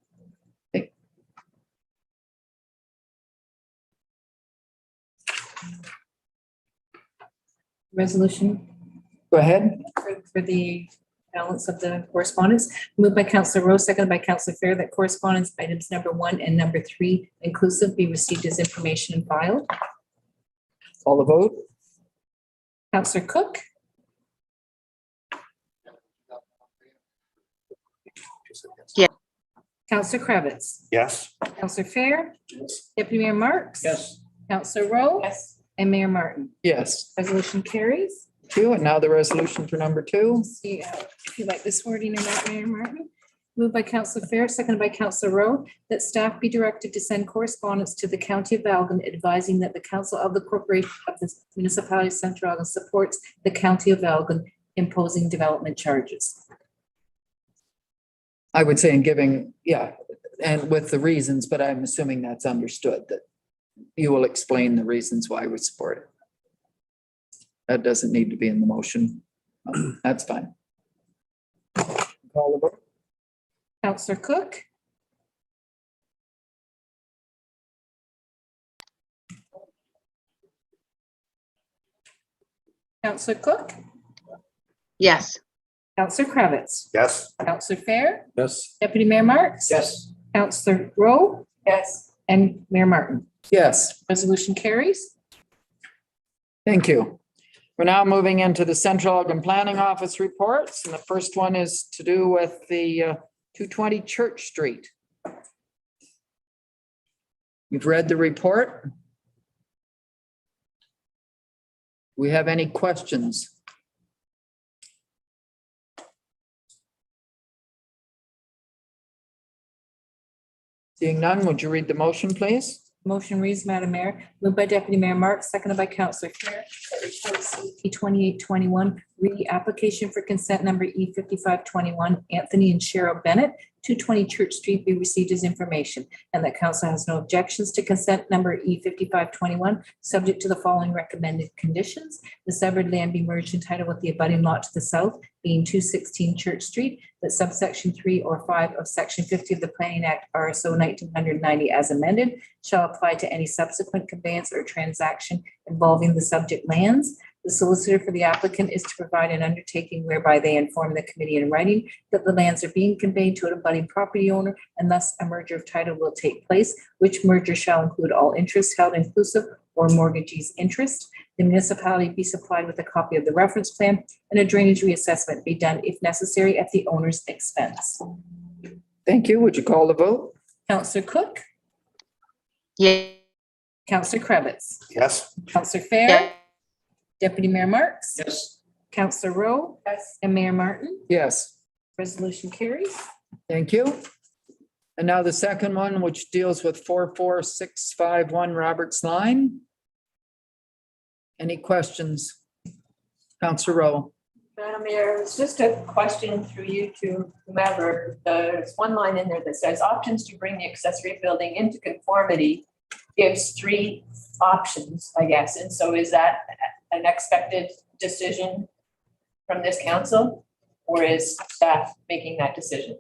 Resolution. Go ahead. For the balance of the correspondence, moved by Councillor Rowe, seconded by Councillor Fair, that correspondence items number 1 and number 3 inclusive be received as information and filed. Call the vote. Councillor Cook. Yes. Councillor Kravitz. Yes. Councillor Fair. Yes. Deputy Mayor Marks. Yes. Councillor Rowe. Yes. And Mayor Martin. Yes. Resolution carries. you. And now the resolution for number 2. See if you like this wording or not, Mayor Martin. Moved by Councillor Fair, seconded by Councillor Rowe, that staff be directed to send correspondence to the County of Elgin advising that the Council of the Corporation of the Municipality of Central Elgin supports the County of Elgin imposing development charges. I would say in giving, yeah, and with the reasons, but I'm assuming that's understood that you will explain the reasons why we support it. That doesn't need to be in the motion. That's fine. Call the vote. Councillor Cook, Councillor Cook, Yes. Councillor Kravitz, Yes. Councillor Fair, Yes. Deputy Mayor Marks. Yes. Councillor Rowe Yes. and Mayor Martin. Yes, Resolution carries. thank you. We're now moving into the Central Elgin Planning Office reports, and the first one is to do with the 220 Church Street. You've read the report. We have any questions? Seeing none, would you read the motion, please? Motion reads, Madam Mayor, moved by Deputy Mayor Marks, seconded by Councillor Fair, that report CP 2821, application for consent number E5521, Anthony and Cheryl Bennett, 220 Church Street be received as information, and that council has no objections to consent number E5521, subject to the following recommended conditions. The severed land be merged in title with the abutting lot to the south, being 216 Church Street, that subsection 3 or 5 of section 50 of the Planning Act RSO 1990 as amended shall apply to any subsequent conveyance or transaction involving the subject lands. The solicitor for the applicant is to provide an undertaking whereby they inform the committee in writing that the lands are being conveyed to an abutting property owner and thus a merger of title will take place, which merger shall include all interests held inclusive or mortgagee's interest. The municipality be supplied with a copy of the reference plan and a drainage reassessment be done if necessary at the owner's expense. Thank you. Would you call the vote? Councillor Cook, Yeah. Councillor Kravitz, Yes. Councillor Fair, Yeah. Deputy Mayor Marks, Yes. Councillor Rowe, Yes. and Mayor Martin. Yes, Resolution carries. thank you. And now the second one, which deals with 44651 Roberts Line. Any questions? Councillor Rowe. Madam Mayor, it's just a question through you to whomever. There's one line in there that says options to bring the accessory building into conformity gives 3 options, I guess. And so is that an expected decision from this council, or is staff making that decision?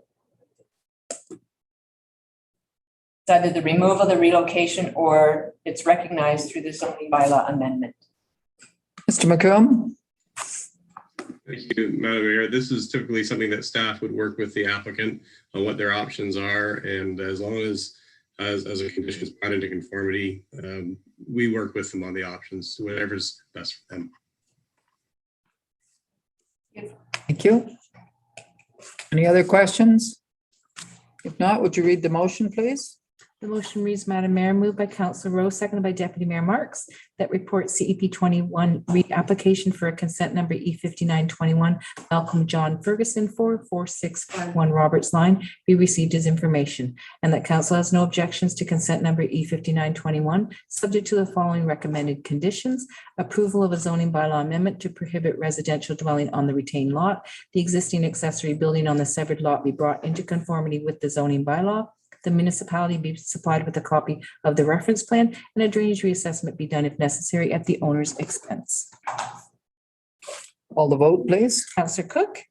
It's either the removal, the relocation, or it's recognized through the zoning bylaw amendment. Mr. McComb? Thank you, Madam Mayor. This is typically something that staff would work with the applicant on what their options are. And as long as a condition is brought into conformity, we work with them on the options, whatever's best for them. Thank you. Any other questions? If not, would you read the motion, please? The motion reads, Madam Mayor, moved by Councillor Rowe, seconded by Deputy Mayor Marks, that report CEP 21 application for a consent number E5921 Malcolm John Ferguson 44651 Roberts Line be received as information, and that council has no objections to consent number E5921, subject to the following recommended conditions: approval of a zoning bylaw amendment to prohibit residential dwelling on the retained lot, the existing accessory building on the severed lot be brought into conformity with the zoning bylaw, the municipality be supplied with a copy of the reference plan, and a drainage reassessment be done if necessary at the owner's expense. Call the vote, please. Councillor Cook,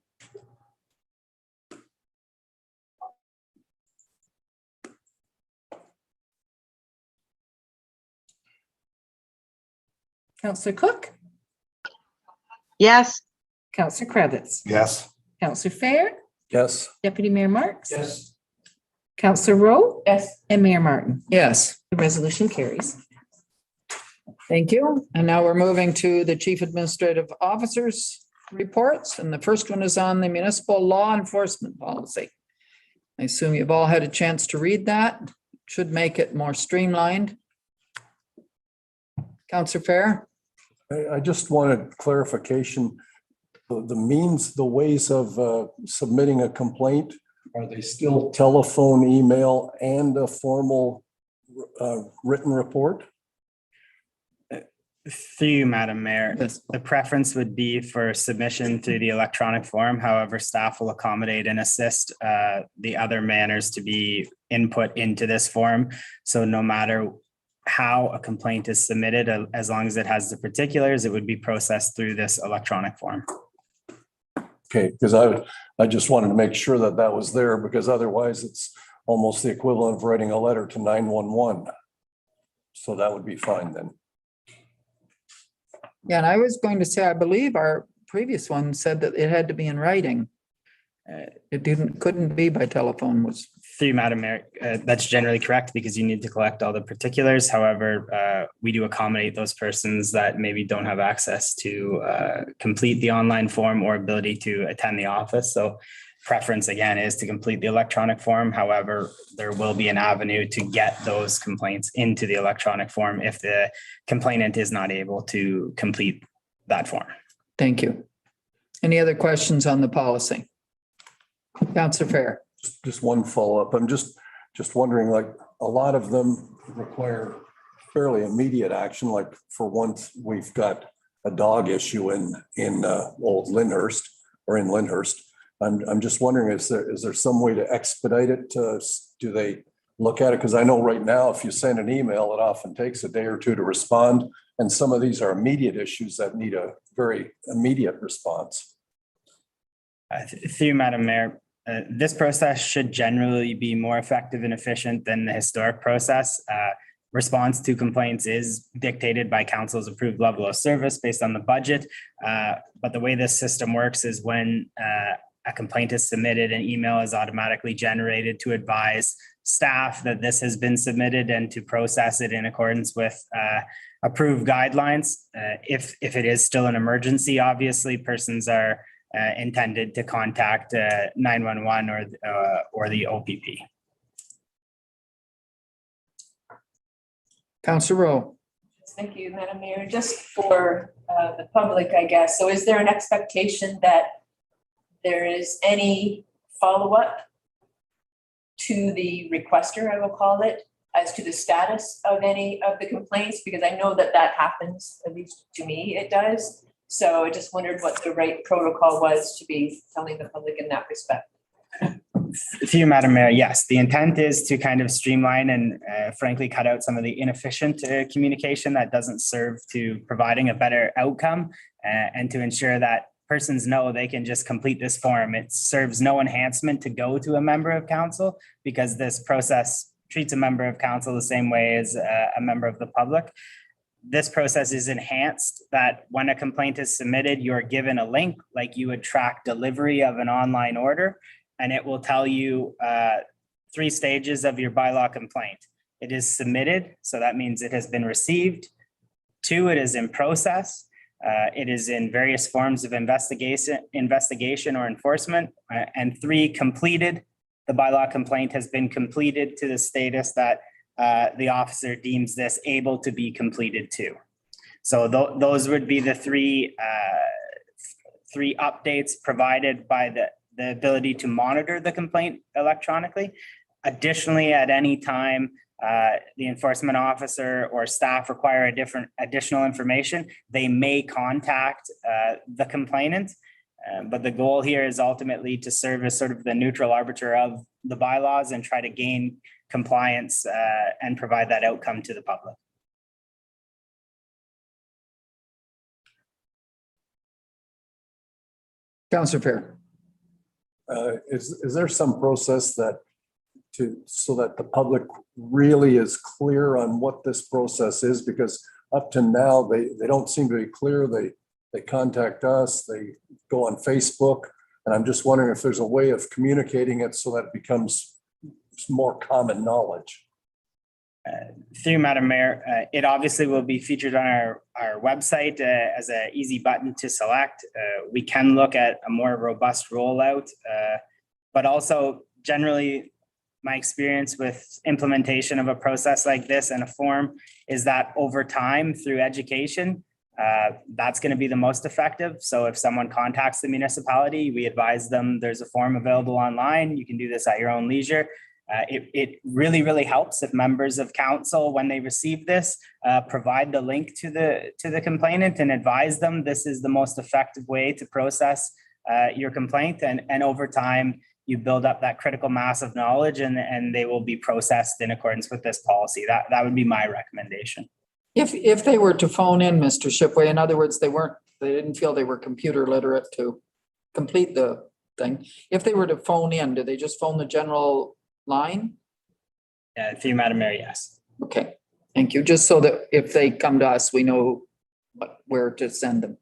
Councillor Cook, Yes. Councillor Kravitz, Yes. Councillor Fair, Yes. Deputy Mayor Marks. Yes. Councillor Rowe Yes. and Mayor Martin. Yes, The resolution carries. thank you. And now we're moving to the Chief Administrative Officer's reports. And the first one is on the municipal law enforcement policy. I assume you've all had a chance to read that. Should make it more streamlined. Councillor Fair? I just wanted clarification. The means, the ways of submitting a complaint, are they still telephone, email, and a formal written report? Through you, Madam Mayor, Yes. the preference would be for submission through the electronic form. However, staff will accommodate and assist the other manners to be input into this form. So no matter how a complaint is submitted, as long as it has the particulars, it would be processed through this electronic form. Okay, because I just wanted to make sure that that was there, because otherwise it's almost the equivalent of writing a letter to 911. So that would be fine then. Yeah, and I was going to say, I believe our previous one said that it had to be in writing. It couldn't be by telephone, was. Through you, Madam Mayor, that's generally correct because you need to collect all the particulars. However, we do accommodate those persons that maybe don't have access to complete the online form or ability to attend the office. So preference again is to complete the electronic form. However, there will be an avenue to get those complaints into the electronic form if the complainant is not able to complete that form. Thank you. Any other questions on the policy? Councillor Fair. Just one follow-up. I'm just wondering, like, a lot of them require fairly immediate action. Like, for once, we've got a dog issue in old Lyndhurst, or in Lyndhurst. I'm just wondering, is there some way to expedite it? Do they look at it? Because I know right now, if you send an email, it often takes a day or two to respond. And some of these are immediate issues that need a very immediate response. Through you, Madam Mayor, this process should generally be more effective and efficient than the historic process. Response to complaints is dictated by council's approved level of service based on the budget. But the way this system works is when a complaint is submitted, an email is automatically generated to advise staff that this has been submitted and to process it in accordance with approved guidelines. If it is still an emergency, obviously persons are intended to contact 911 or the OPP. Councillor Rowe. Thank you, Madam Mayor. Just for the public, I guess. So is there an expectation that there is any follow-up to the requester, I will call it, as to the status of any of the complaints? Because I know that happens, at least to me, it does. So I just wondered what the right protocol was to be telling the public in that respect. Through you, Madam Mayor, yes, the intent is to kind of streamline and frankly cut out some of the inefficient communication that doesn't serve to providing a better outcome and to ensure that persons know they can just complete this form. It serves no enhancement to go to a member of council because this process treats a member of council the same way as a member of the public. This process is enhanced that when a complaint is submitted, you're given a link like you would track delivery of an online order, and it will tell you 3 stages of your bylaw complaint. It is submitted, so that means it has been received. 2, it is in process. It is in various forms of investigation or enforcement. And 3, completed. The bylaw complaint has been completed to the status that the officer deems this able to be completed too. So those would be the three updates provided by the ability to monitor the complaint electronically. Additionally, at any time, the enforcement officer or staff require additional information, they may contact the complainant. But the goal here is ultimately to serve as sort of the neutral arbiter of the bylaws and try to gain compliance and provide that outcome to the public. Councillor Fair. Is there some process so that the public really is clear on what this process is? Because up to now, they don't seem to be clear. They contact us, they go on Facebook, and I'm just wondering if there's a way of communicating it so that it becomes more common knowledge. Through Madam Mayor, it obviously will be featured on our website as an easy button to select. We can look at a more robust rollout, but also generally my experience with implementation of a process like this and a form is that over time through education, That's going to be the most effective. So if someone contacts the municipality, we advise them there's a form available online. You can do this at your own leisure. It really, really helps if members of council, when they receive this, provide the link to the complainant and advise them this is the most effective way to process your complaint. And over time, you build up that critical mass of knowledge and they will be processed in accordance with this policy. That would be my recommendation. If they were to phone in, Mr. Shipway, in other words, they didn't feel they were computer literate to complete the thing. If they were to phone in, do they just phone the general line? Through Madam Mayor, yes. Okay, thank you. Just so that if they come to us, we know where to send them.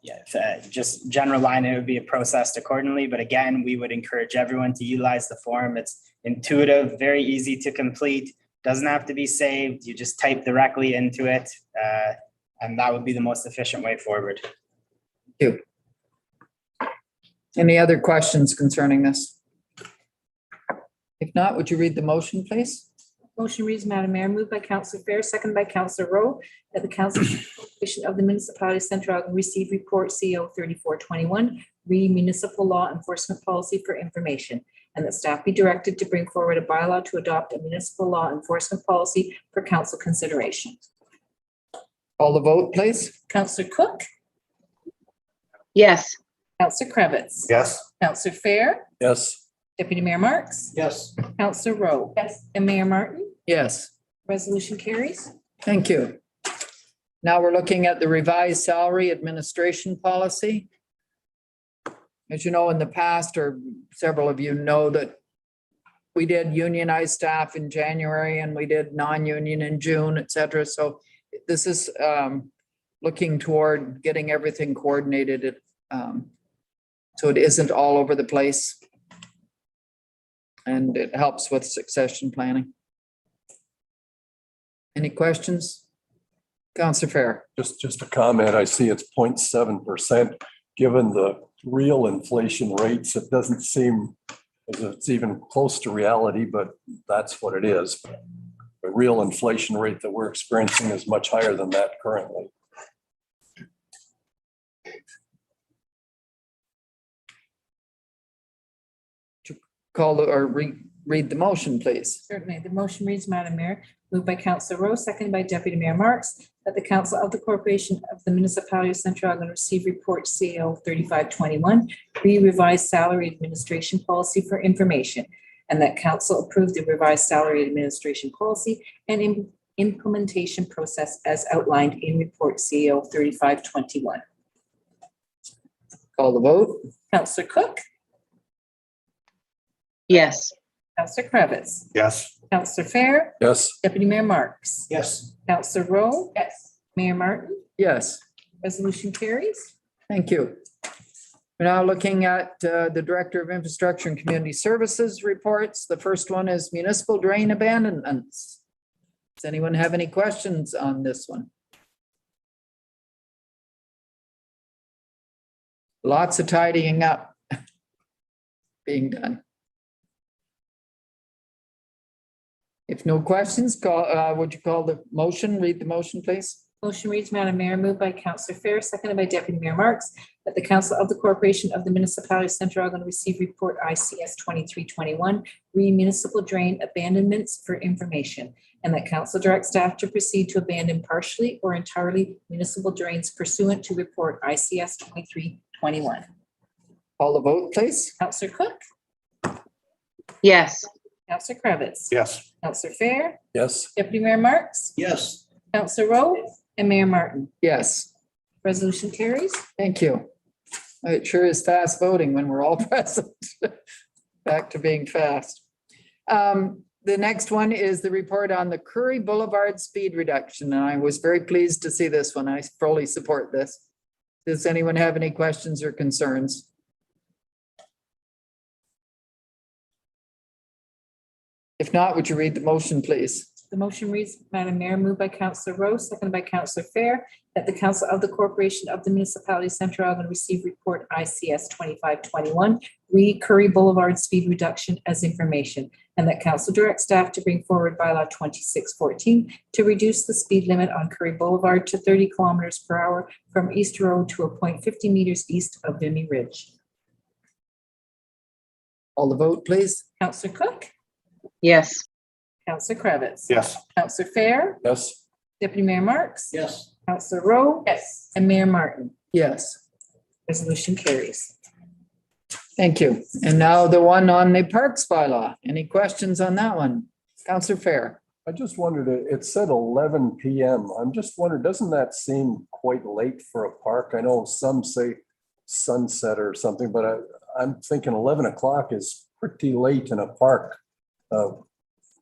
Yeah. Just general line, it would be processed accordingly. But again, we would encourage everyone to utilize the form. It's intuitive, very easy to complete. Doesn't have to be saved. You just type directly into it. And that would be the most efficient way forward. Thank you. Any other questions concerning this? If not, would you read the motion, please? Motion reads, Madam Mayor, moved by Councillor Fair, seconded by Councillor Rowe, that the Council of the Municipality of Central Elgin receive report CO 3421, municipal law enforcement policy for information, and that staff be directed to bring forward a bylaw to adopt a municipal law enforcement policy for council consideration. Call the vote, please. Councillor Cook, Yes. Councillor Krebitz. Yes. Councillor Fair, Yes. Deputy Mayor Marks, Yes. Councillor Rowe. Yes. And Mayor Martin. Yes, Resolution carries. thank you. Now we're looking at the revised salary administration policy. As you know, in the past, or several of you know that we did unionized staff in January and we did non-union in June, et cetera. So this is looking toward getting everything coordinated so it isn't all over the place. And it helps with succession planning. Any questions? Councillor Fair. Just a comment. I see it's 0.7%. Given the real inflation rates, it doesn't seem as if it's even close to reality, but that's what it is. The real inflation rate that we're experiencing is much higher than that currently. Call or read the motion, please. Certainly. The motion reads, Madam Mayor, moved by Councillor Rowe, seconded by Deputy Mayor Marks, that the Council of the Corporation of the Municipality of Central Elgin receive report CO 3521, revised salary administration policy for information, and that Council approve the revised salary administration policy and implementation process as outlined in report CO 3521. Call the vote. Councillor Cook, Yes. Councillor Krebitz, Yes. Councillor Fair, Yes. Deputy Mayor Marks, Yes. Councillor Rowe, Yes. Mayor Martin. Yes, Resolution carries. thank you. We're now looking at the Director of Infrastructure and Community Services reports. The first one is municipal drain abandonments. Does anyone have any questions on this one? Lots of tidying up being done. If no questions, would you call the motion? Read the motion, please. Motion reads, Madam Mayor, moved by Councillor Fair, seconded by Deputy Mayor Marks, that the Council of the Corporation of the Municipality of Central Elgin receive report ICS 2321, municipal drain abandonments for information, and that Council direct staff to proceed to abandon partially or entirely municipal drains pursuant to report ICS 2321. Call the vote, please. Councillor Cook, Yes. Councillor Krebitz, Yes. Councillor Fair, Yes. Deputy Mayor Marks, Yes. Councillor Rowe, and Mayor Martin. Yes, Resolution carries. thank you. It sure is fast voting when we're all present. Back to being fast. The next one is the report on the Curry Boulevard speed reduction, and I was very pleased to see this one. I fully support this. Does anyone have any questions or concerns? If not, would you read the motion, please? The motion reads, Madam Mayor, moved by Councillor Rowe, seconded by Councillor Fair, that the Council of the Corporation of the Municipality of Central Elgin receive report ICS 2521, Curry Boulevard speed reduction as information, and that council direct staff to bring forward bylaw 2614 to reduce the speed limit on Curry Boulevard to 30 kilometers per hour from East Road to a point 50 meters east of Vimy Ridge. All the vote, please. Councillor Cook, Yes. Councillor Kravitz, Yes. Councillor Fair, Yes. Deputy Mayor Marks, Yes. Councillor Rowe, Yes. and Mayor Martin. Yes, Resolution carries. thank you. And now the one on the parks bylaw. Any questions on that one? Counselor Fair. I just wondered, it said 11 PM. I'm just wondering, doesn't that seem quite late for a park? I know some say sunset or something, but I'm thinking 11 o'clock is pretty late in a park.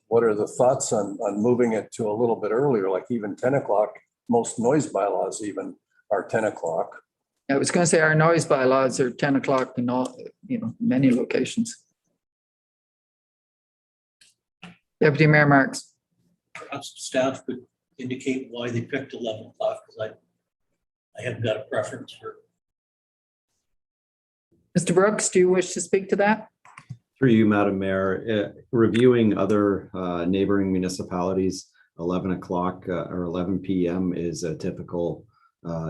What are the thoughts on moving it to a little bit earlier, like even 10 o'clock? Most noise bylaws even are 10 o'clock. I was going to say our noise bylaws are 10 o'clock in all, many locations. Deputy Mayor Marks. Perhaps staff could indicate why they picked 11 o'clock, because I haven't got a preference for. Mr. Brooks, do you wish to speak to that? Through you, Madam Mayor, reviewing other neighboring municipalities, 11 o'clock or 11 PM is a typical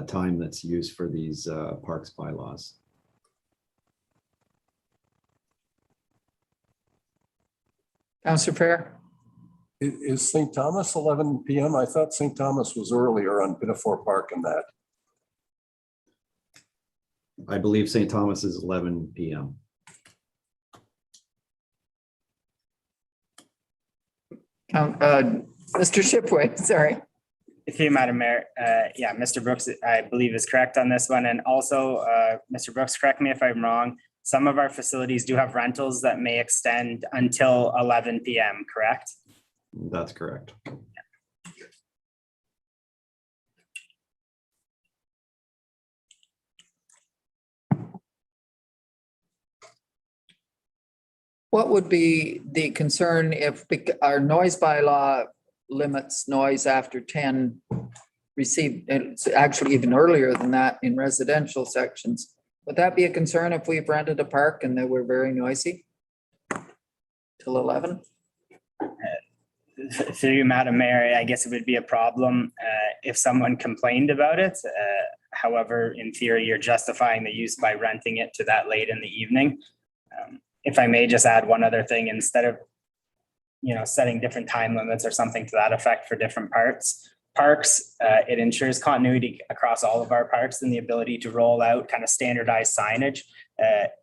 time that's used for these parks bylaws. Councillor Fair. Is St. Thomas 11 PM? I thought St. Thomas was earlier on Pinafore Park and that. I believe St. Thomas is 11 PM. Mr. Shipway, sorry. Thank you, Madam Mayor. Yeah, Mr. Brooks, I believe is correct on this one. And also, Mr. Brooks, correct me if I'm wrong. Some of our facilities do have rentals that may extend until 11 PM, correct? That's correct. What would be the concern if our noise bylaw limits noise after 10 received, it's actually even earlier than that in residential sections? Would that be a concern if we've rented a park and they were very noisy till 11? Through you, Madam Mayor, I guess it would be a problem if someone complained about it. However, in theory, you're justifying the use by renting it to that late in the evening. If I may just add one other thing, instead of, setting different time limits or something to that effect for different parks, it ensures continuity across all of our parks and the ability to roll out kind of standardized signage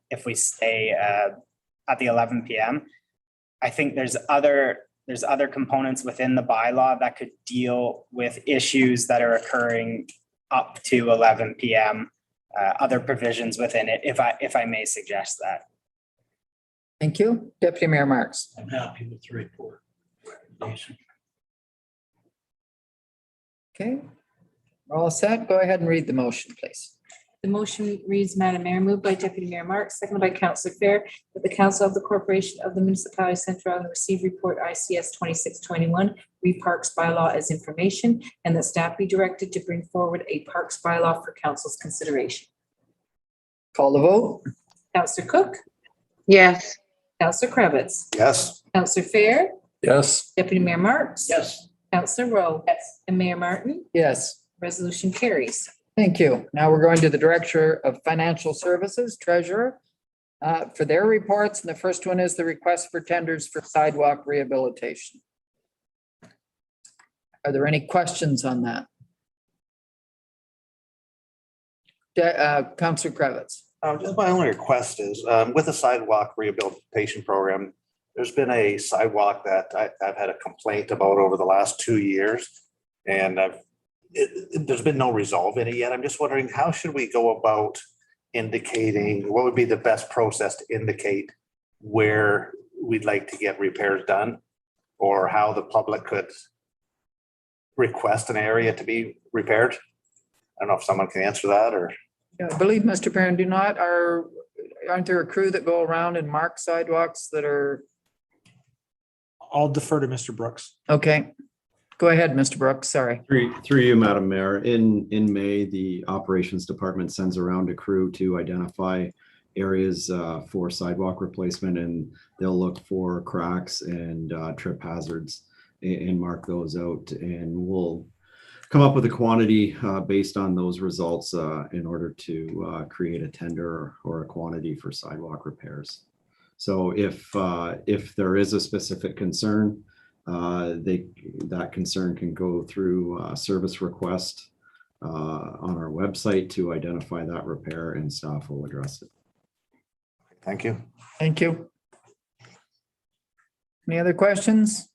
if we stay at the 11 PM. I think there's other components within the bylaw that could deal with issues that are occurring up to 11 PM, other provisions within it, if I may suggest that. Thank you. Deputy Mayor Marks. I'm happy with the report. Recommendation. Okay. We're all set. Go ahead and read the motion, please. The motion reads, Madam Mayor, moved by Deputy Mayor Marks, seconded by Councillor Fair, that the Council of the Corporation of the Municipality of Central Elgin receive report ICS 2621, Reparks bylaw as information, and that staff be directed to bring forward a parks bylaw for council's consideration. Call the vote. Councillor Cook, Yes. Councillor Kravitz, Yes. Councillor Fair, Yes. Deputy Mayor Marks. Yes. Councillor Rowe. Yes. And Mayor Martin. Yes. Resolution carries. Thank you. Now we're going to the Director of Financial Services, Treasurer, for their reports. And the first one is the request for tenders for sidewalk rehabilitation. Are there any questions on that? Councillor Kravitz. Just my only request is, with the sidewalk rehabilitation program, there's been a sidewalk that I've had a complaint about over the last 2 years. And there's been no resolve in it yet. I'm just wondering, how should we go about indicating, what would be the best process to indicate where we'd like to get repairs done? Or how the public could request an area to be repaired? I don't know if someone can answer that or. I believe, Mr. Perrin, aren't there a crew that go around and mark sidewalks that are? I'll defer to Mr. Brooks. Okay, go ahead, Mr. Brooks, sorry. Through you, Madam Mayor, in May, the operations department sends around a crew to identify areas for sidewalk replacement, and they'll look for cracks and trip hazards and mark those out. And we'll come up with a quantity based on those results in order to create a tender or a quantity for sidewalk repairs. So if there is a specific concern, that concern can go through service request on our website to identify that repair, and staff will address it. Thank you. Thank you. Any other questions?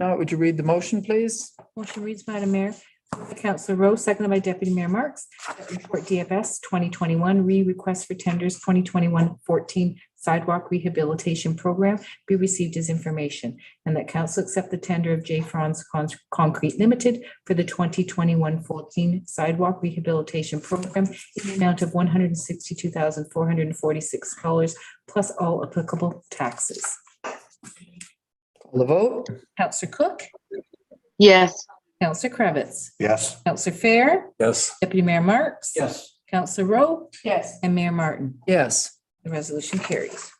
No, would you read the motion, please? Motion reads, Madam Mayor, moved by Councillor Rowe, seconded by Deputy Mayor Marks, that report DFS 2021 request for tenders 2021-14 sidewalk rehabilitation program be received as information, and that council accept the tender of J. Franz Concrete Limited for the 2021-14 sidewalk rehabilitation program in the amount of $162,446 plus all applicable taxes. Call the vote. Councillor Cook, yes, Councillor Kravitz, Yes. Councillor Fair, yes, Deputy Mayor Marks. Yes. Councillor Rowe Yes. and Mayor Martin. Yes, The resolution carries.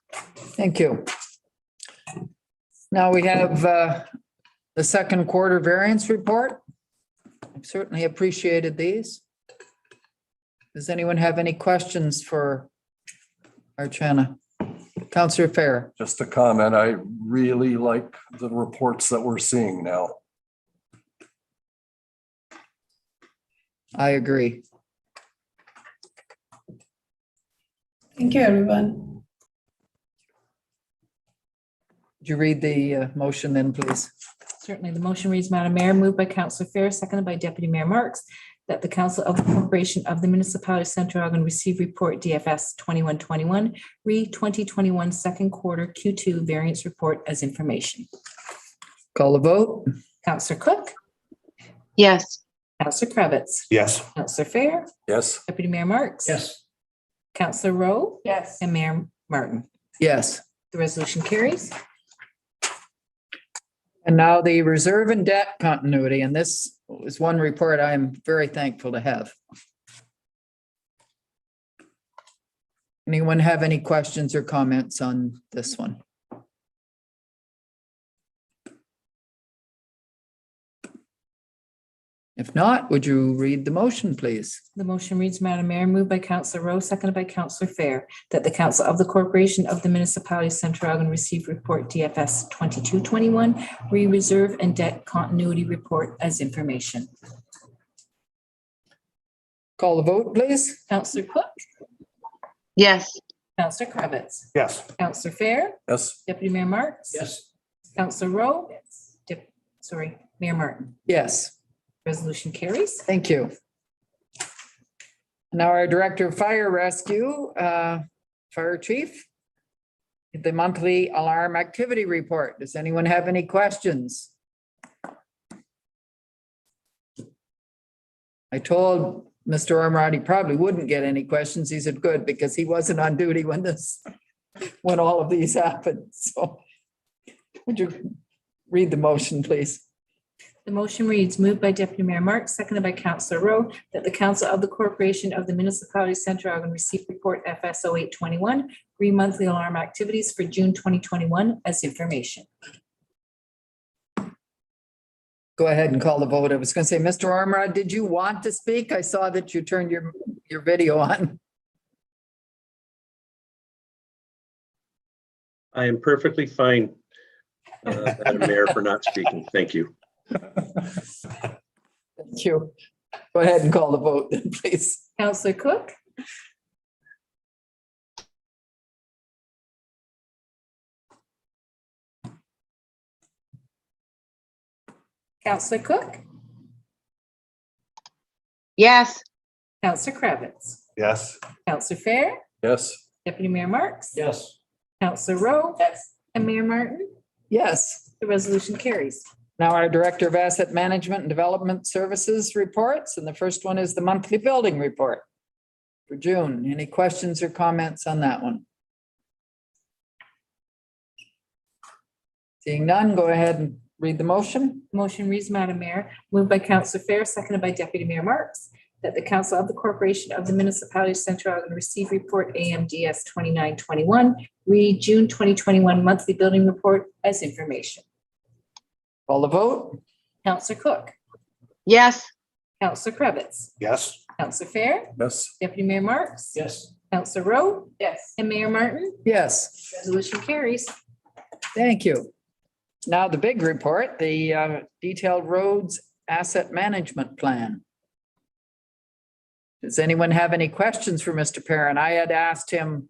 thank you. Now we have the second quarter variance report. I've certainly appreciated these. Does anyone have any questions for Archana? Councillor Fair. just a comment. I really like the reports that we're seeing now. I agree. Thank you, everyone. Would you read the motion then, please? Certainly, the motion reads, Madam Mayor, moved by Councillor Fair, seconded by Deputy Mayor Marks, that the Council of the Corporation of the Municipality of Central Elgin receive report DFS 2121, re-2021 second quarter Q2 variance report as information. Call the vote. Councillor Cook, yes, Councillor Kravitz, Yes. Councillor Fair, Yes, Deputy Mayor Marks. Yes. Councillor Rowe Yes. and Mayor Martin. Yes. The resolution carries. And now the reserve and debt continuity, and this is one report I'm very thankful to have. Anyone have any questions or comments on this one? If not, would you read the motion, please? The motion reads, Madam Mayor, moved by Councillor Rowe, seconded by Councillor Fair, that the Council of the Corporation of the Municipality of Central Elgin receive report DFS 2221, re-reserve and debt continuity report as information. Call the vote, please. Councillor Cook, yes, Councillor Kravitz, Yes. Councillor Fair, yes, Deputy Mayor Marks. Yes. Councillor Rowe. Mayor Martin. Yes, Resolution carries. thank you. Now our Director of Fire Rescue, Fire Chief, the monthly alarm activity report. Does anyone have any questions? I told Mr. Ormerod he probably wouldn't get any questions. He said, good, because he wasn't on duty when all of these happened. So would you read the motion, please? The motion reads, moved by Deputy Mayor Marks, seconded by Councillor Rowe, that the Council of the Corporation of the Municipality of Central Elgin receive report FS 0821, monthly alarm activities for June 2021 as information. Go ahead and call the vote. I was going to say, Mr. Ormerod, did you want to speak? I saw that you turned your video on. I am perfectly fine, Madam Mayor, for not speaking. Thank you. Thank you. Go ahead and call the vote then, please. Councillor Cook, Councillor Cook, yes, Councillor Kravitz, Yes. Councillor Fair, yes, Deputy Mayor Marks. Yes. Councillor Rowe. Yes. And Mayor Martin. Yes. The resolution carries. Now our Director of Asset Management and Development Services reports, and the first one is the monthly building report for June. Any questions or comments on that one? Seeing none, go ahead and read the motion. Motion reads, Madam Mayor, moved by Councillor Fair, seconded by Deputy Mayor Marks, that the Council of the Corporation of the Municipality of Central Elgin receive report AMDS 2921, read June 2021 monthly building report as information. Call the vote? Counselor Cook, yes, Counselor Cravitz, Yes. Counselor Fair, Yes. Deputy Mayor Marks. Yes. Counselor Rowe Yes. and Mayor Martin. Yes. Resolution carries. Thank you. Now the big report, the detailed roads asset management plan. Does anyone have any questions for Mr. Perrin? I had asked him,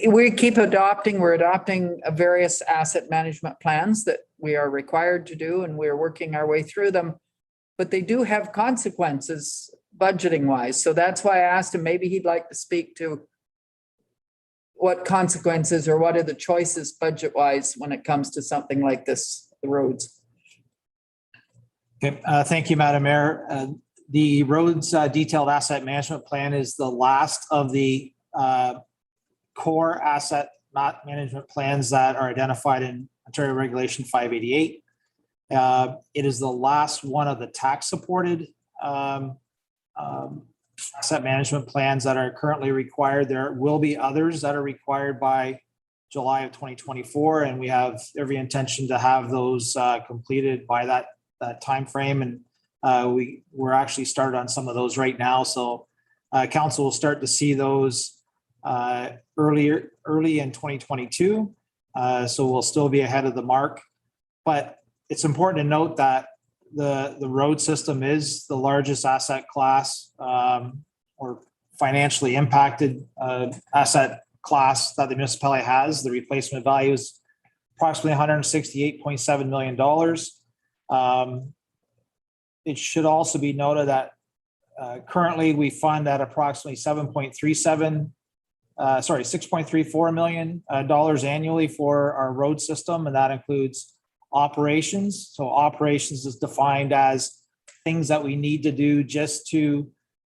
we're adopting various asset management plans that we are required to do, and we're working our way through them. But they do have consequences budgeting wise. So that's why I asked him, maybe he'd like to speak to what consequences or what are the choices budget wise when it comes to something like this, the roads. Okay, thank you, Madam Mayor. The roads detailed asset management plan is the last of the core asset management plans that are identified in Ontario Regulation 588. It is the last one of the tax supported asset management plans that are currently required. There will be others that are required by July of 2024, and we have every intention to have those completed by that timeframe. And we're actually started on some of those right now. So council will start to see those early in 2022. So we'll still be ahead of the mark. But it's important to note that the road system is the largest asset class or financially impacted asset class that the municipality has. The replacement value is approximately $168.7 million. It should also be noted that currently we fund at approximately $6.34 million annually for our road system, and that includes operations. So operations is defined as things that we need to do just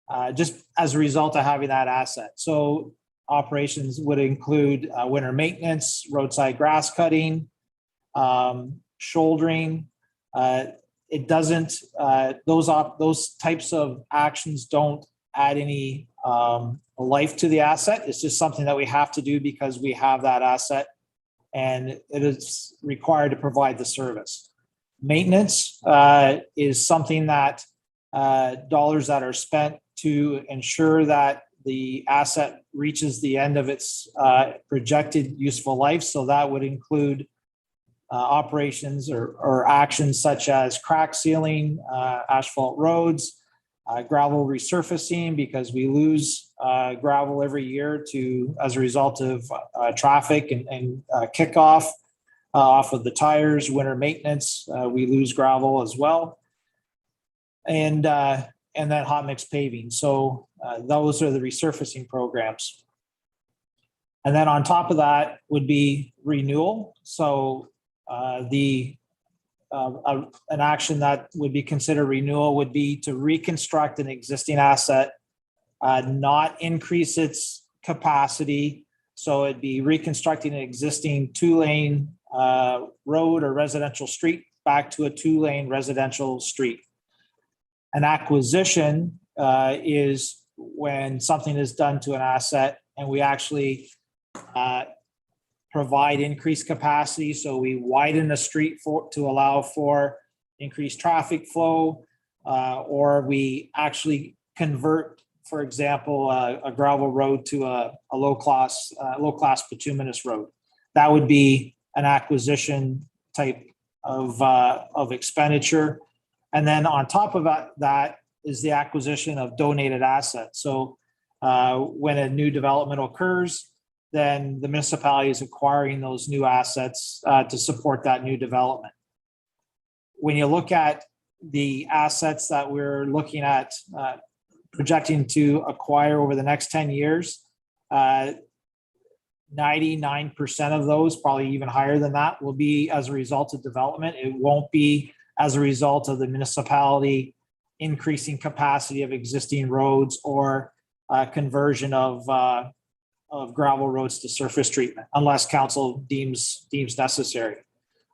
as a result of having that asset. So operations would include winter maintenance, roadside grass cutting, shouldering. It doesn't, those types of actions don't add any life to the asset. It's just something that we have to do because we have that asset and it is required to provide the service. Maintenance is something that dollars that are spent to ensure that the asset reaches the end of its projected useful life. So that would include operations or actions such as crack sealing, asphalt roads, gravel resurfacing, because we lose gravel every year as a result of traffic and kickoff off of the tires, winter maintenance, we lose gravel as well. And then hot mix paving. So those are the resurfacing programs. And then on top of that would be renewal. So an action that would be considered renewal would be to reconstruct an existing asset, not increase its capacity. So it'd be reconstructing an existing 2-lane road or residential street back to a 2-lane residential street. An acquisition is when something is done to an asset and we actually provide increased capacity. So we widen the street to allow for increased traffic flow, or we actually convert, for example, a gravel road to a low class bituminous road. That would be an acquisition type of expenditure. And then on top of that is the acquisition of donated assets. So when a new development occurs, then the municipality is acquiring those new assets to support that new development. When you look at the assets that we're looking at projecting to acquire over the next 10 years, 99% of those, probably even higher than that, will be as a result of development. It won't be as a result of the municipality increasing capacity of existing roads or conversion of gravel roads to surface treatment, unless council deems necessary.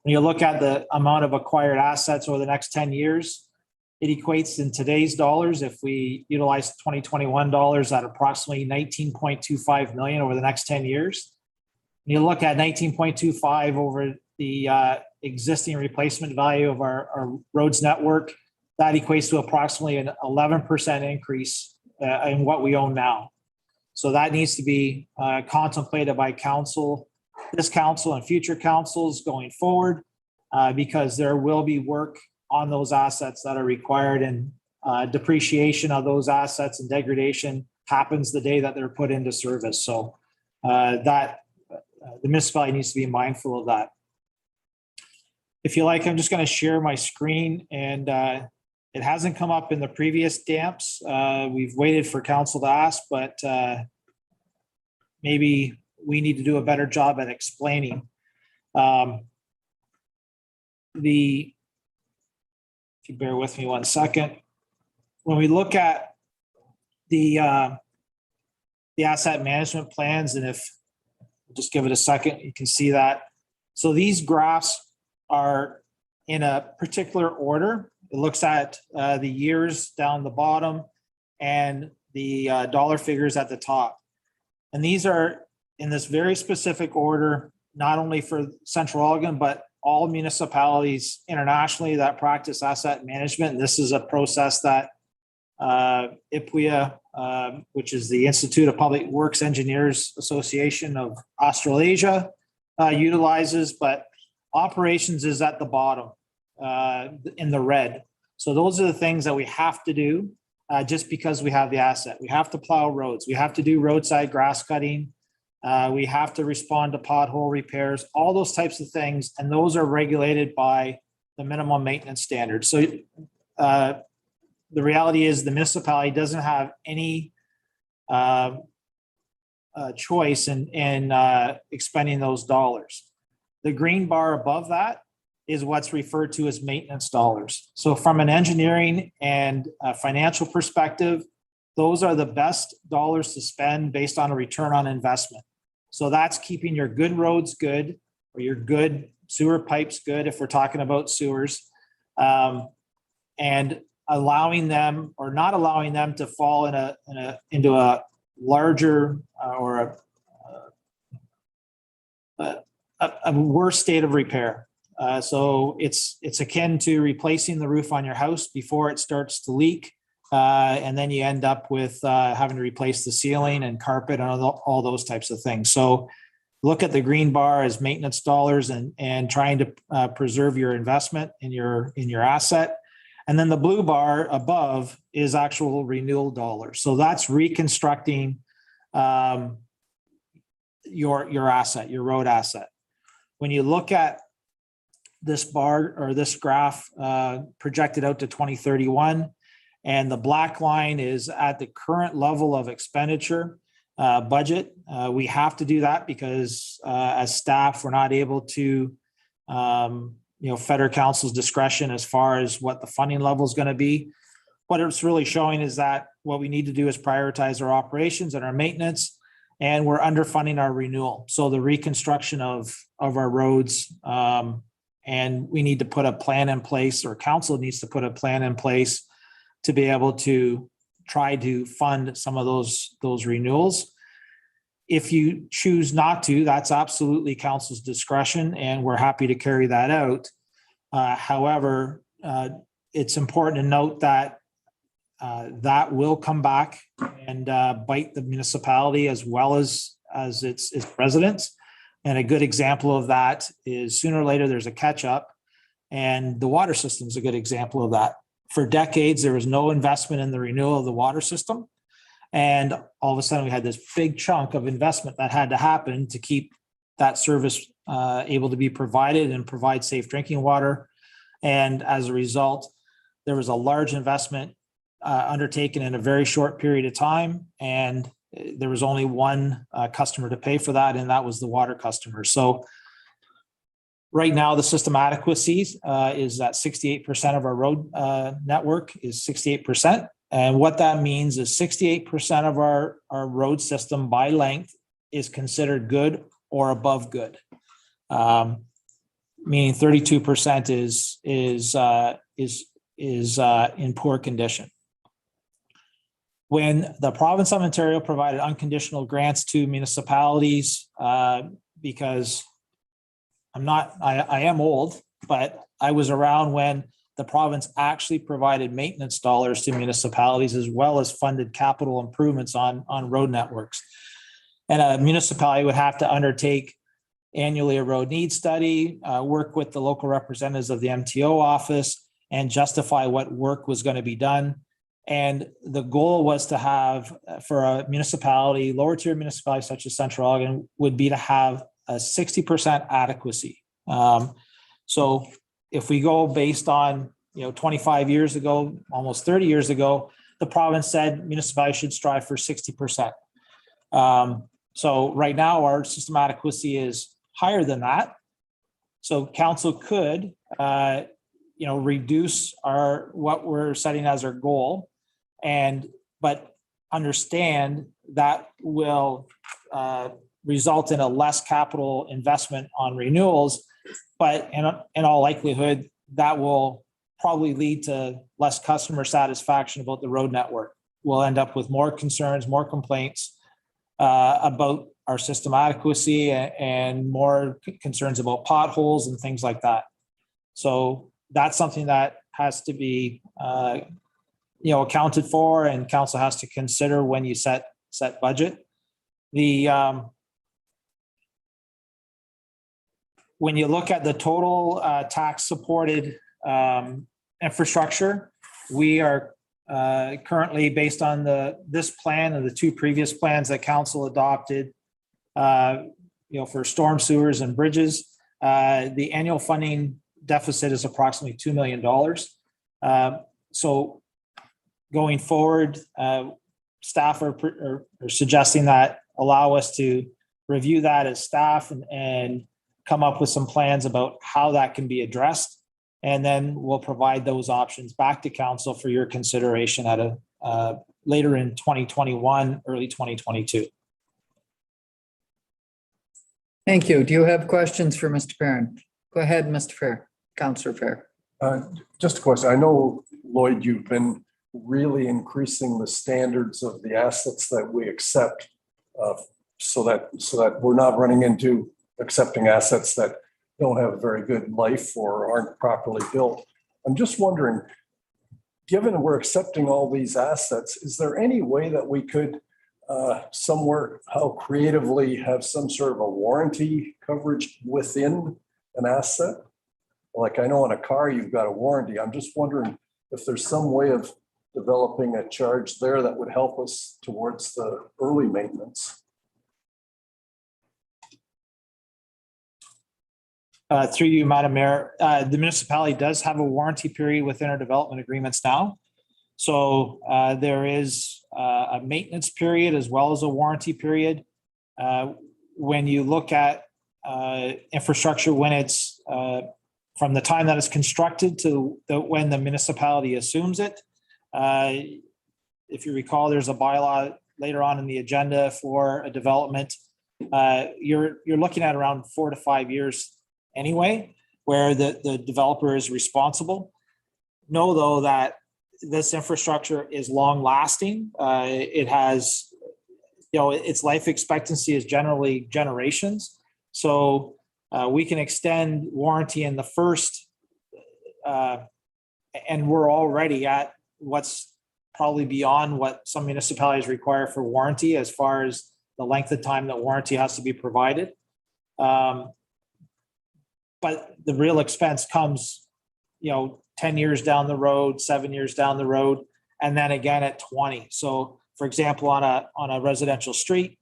When you look at the amount of acquired assets over the next 10 years, It equates in today's dollars, if we utilize 2021 dollars, at approximately 19.25 million over the next 10 years. You look at 19.25 over the existing replacement value of our roads network, that equates to approximately an 11% increase in what we own now. So that needs to be contemplated by council, this council and future councils going forward, because there will be work on those assets that are required, and depreciation of those assets and degradation happens the day that they're put into service. So the municipality needs to be mindful of that. If you like, I'm just going to share my screen, and it hasn't come up in the previous damps. We've waited for council to ask, but maybe we need to do a better job at explaining. If you bear with me 1 second, when we look at the asset management plans, and if just give it a second, you can see that. So these graphs are in a particular order. It looks at the years down the bottom and the dollar figures at the top. And these are in this very specific order, not only for Central Elgin, but all municipalities internationally that practice asset management. This is a process that IPWEA, which is the Institute of Public Works Engineers Association of Australasia, utilizes, but operations is at the bottom in the red. So those are the things that we have to do just because we have the asset. We have to plow roads. We have to do roadside grass cutting. We have to respond to pothole repairs, all those types of things. And those are regulated by the minimum maintenance standards. So the reality is the municipality doesn't have any choice in expending those dollars. The green bar above that is what's referred to as maintenance dollars. So from an engineering and financial perspective, those are the best dollars to spend based on a return on investment. So that's keeping your good roads good, or your good sewer pipes good, if we're talking about sewers, and allowing them or not allowing them to fall into a larger or a worse state of repair. So it's akin to replacing the roof on your house before it starts to leak. And then you end up with having to replace the ceiling and carpet and all those types of things. So look at the green bar as maintenance dollars and trying to preserve your investment in your asset. And then the blue bar above is actual renewal dollars. So that's reconstructing your asset, your road asset. When you look at this bar or this graph projected out to 2031, and the black line is at the current level of expenditure budget. We have to do that because as staff, we're not able to, federal council's discretion as far as what the funding level is going to be. What it's really showing is that what we need to do is prioritize our operations and our maintenance, and we're underfunding our renewal. So the reconstruction of our roads, and we need to put a plan in place, or council needs to put a plan in place to be able to try to fund some of those renewals. If you choose not to, that's absolutely council's discretion, and we're happy to carry that out. However, it's important to note that that will come back and bite the municipality as well as its residents. And a good example of that is sooner or later there's a catch up, and the water system is a good example of that. For decades, there was no investment in the renewal of the water system. And all of a sudden we had this big chunk of investment that had to happen to keep that service able to be provided and provide safe drinking water. And as a result, there was a large investment undertaken in a very short period of time. And there was only one customer to pay for that, and that was the water customer. So right now, the system adequacy is at 68% of our road network is 68%. And what that means is 68% of our road system by length is considered good or above good. Meaning 32% is is in poor condition. When the province of Ontario provided unconditional grants to municipalities, because I am old, but I was around when the province actually provided maintenance dollars to municipalities as well as funded capital improvements on road networks. And a municipality would have to undertake annually a road needs study, work with the local representatives of the MTO office, and justify what work was going to be done. And the goal was to have, for a municipality, lower tier municipality such as Central Elgin, would be to have a 60% adequacy. So if we go based on, 25 years ago, almost 30 years ago, the province said municipalities should strive for 60%. So right now our system adequacy is higher than that. So council could, reduce what we're setting as our goal, but understand that will result in a less capital investment on renewals. But in all likelihood, that will probably lead to less customer satisfaction about the road network. We'll end up with more concerns, more complaints about our system adequacy and more concerns about potholes and things like that. So that's something that has to be, accounted for, and council has to consider when you set budget. When you look at the total tax supported infrastructure, we are currently, based on this plan and the two previous plans that council adopted, for storm sewers and bridges, the annual funding deficit is approximately $2 million. So going forward, staff are suggesting that allow us to review that as staff and come up with some plans about how that can be addressed. And then we'll provide those options back to council for your consideration at a later in 2021, early 2022. Thank you. Do you have questions for Mr. Perrin? Go ahead, Mr. Fair, Councillor Fair. Just a question. I know, Lloyd, you've been really increasing the standards of the assets that we accept, so that we're not running into accepting assets that don't have a very good life or aren't properly built. I'm just wondering, given we're accepting all these assets, is there any way that we could somewhere, how creatively, have some sort of a warranty coverage within an asset? Like I know in a car, you've got a warranty. I'm just wondering if there's some way of developing a charge there that would help us towards the early maintenance. Through you, Madam Mayor, the municipality does have a warranty period within our development agreements now. So there is a maintenance period as well as a warranty period. When you look at infrastructure, when it's from the time that it's constructed to when the municipality assumes it, if you recall, there's a bylaw later on in the agenda for a development. You're looking at around 4 to 5 years anyway, where the developer is responsible. Know though that this infrastructure is long lasting. It has, its life expectancy is generally generations. So we can extend warranty in the first, and we're already at what's probably beyond what some municipalities require for warranty as far as the length of time that warranty has to be provided. But the real expense comes, 10 years down the road, 7 years down the road, and then again at 20. So for example, on a residential street,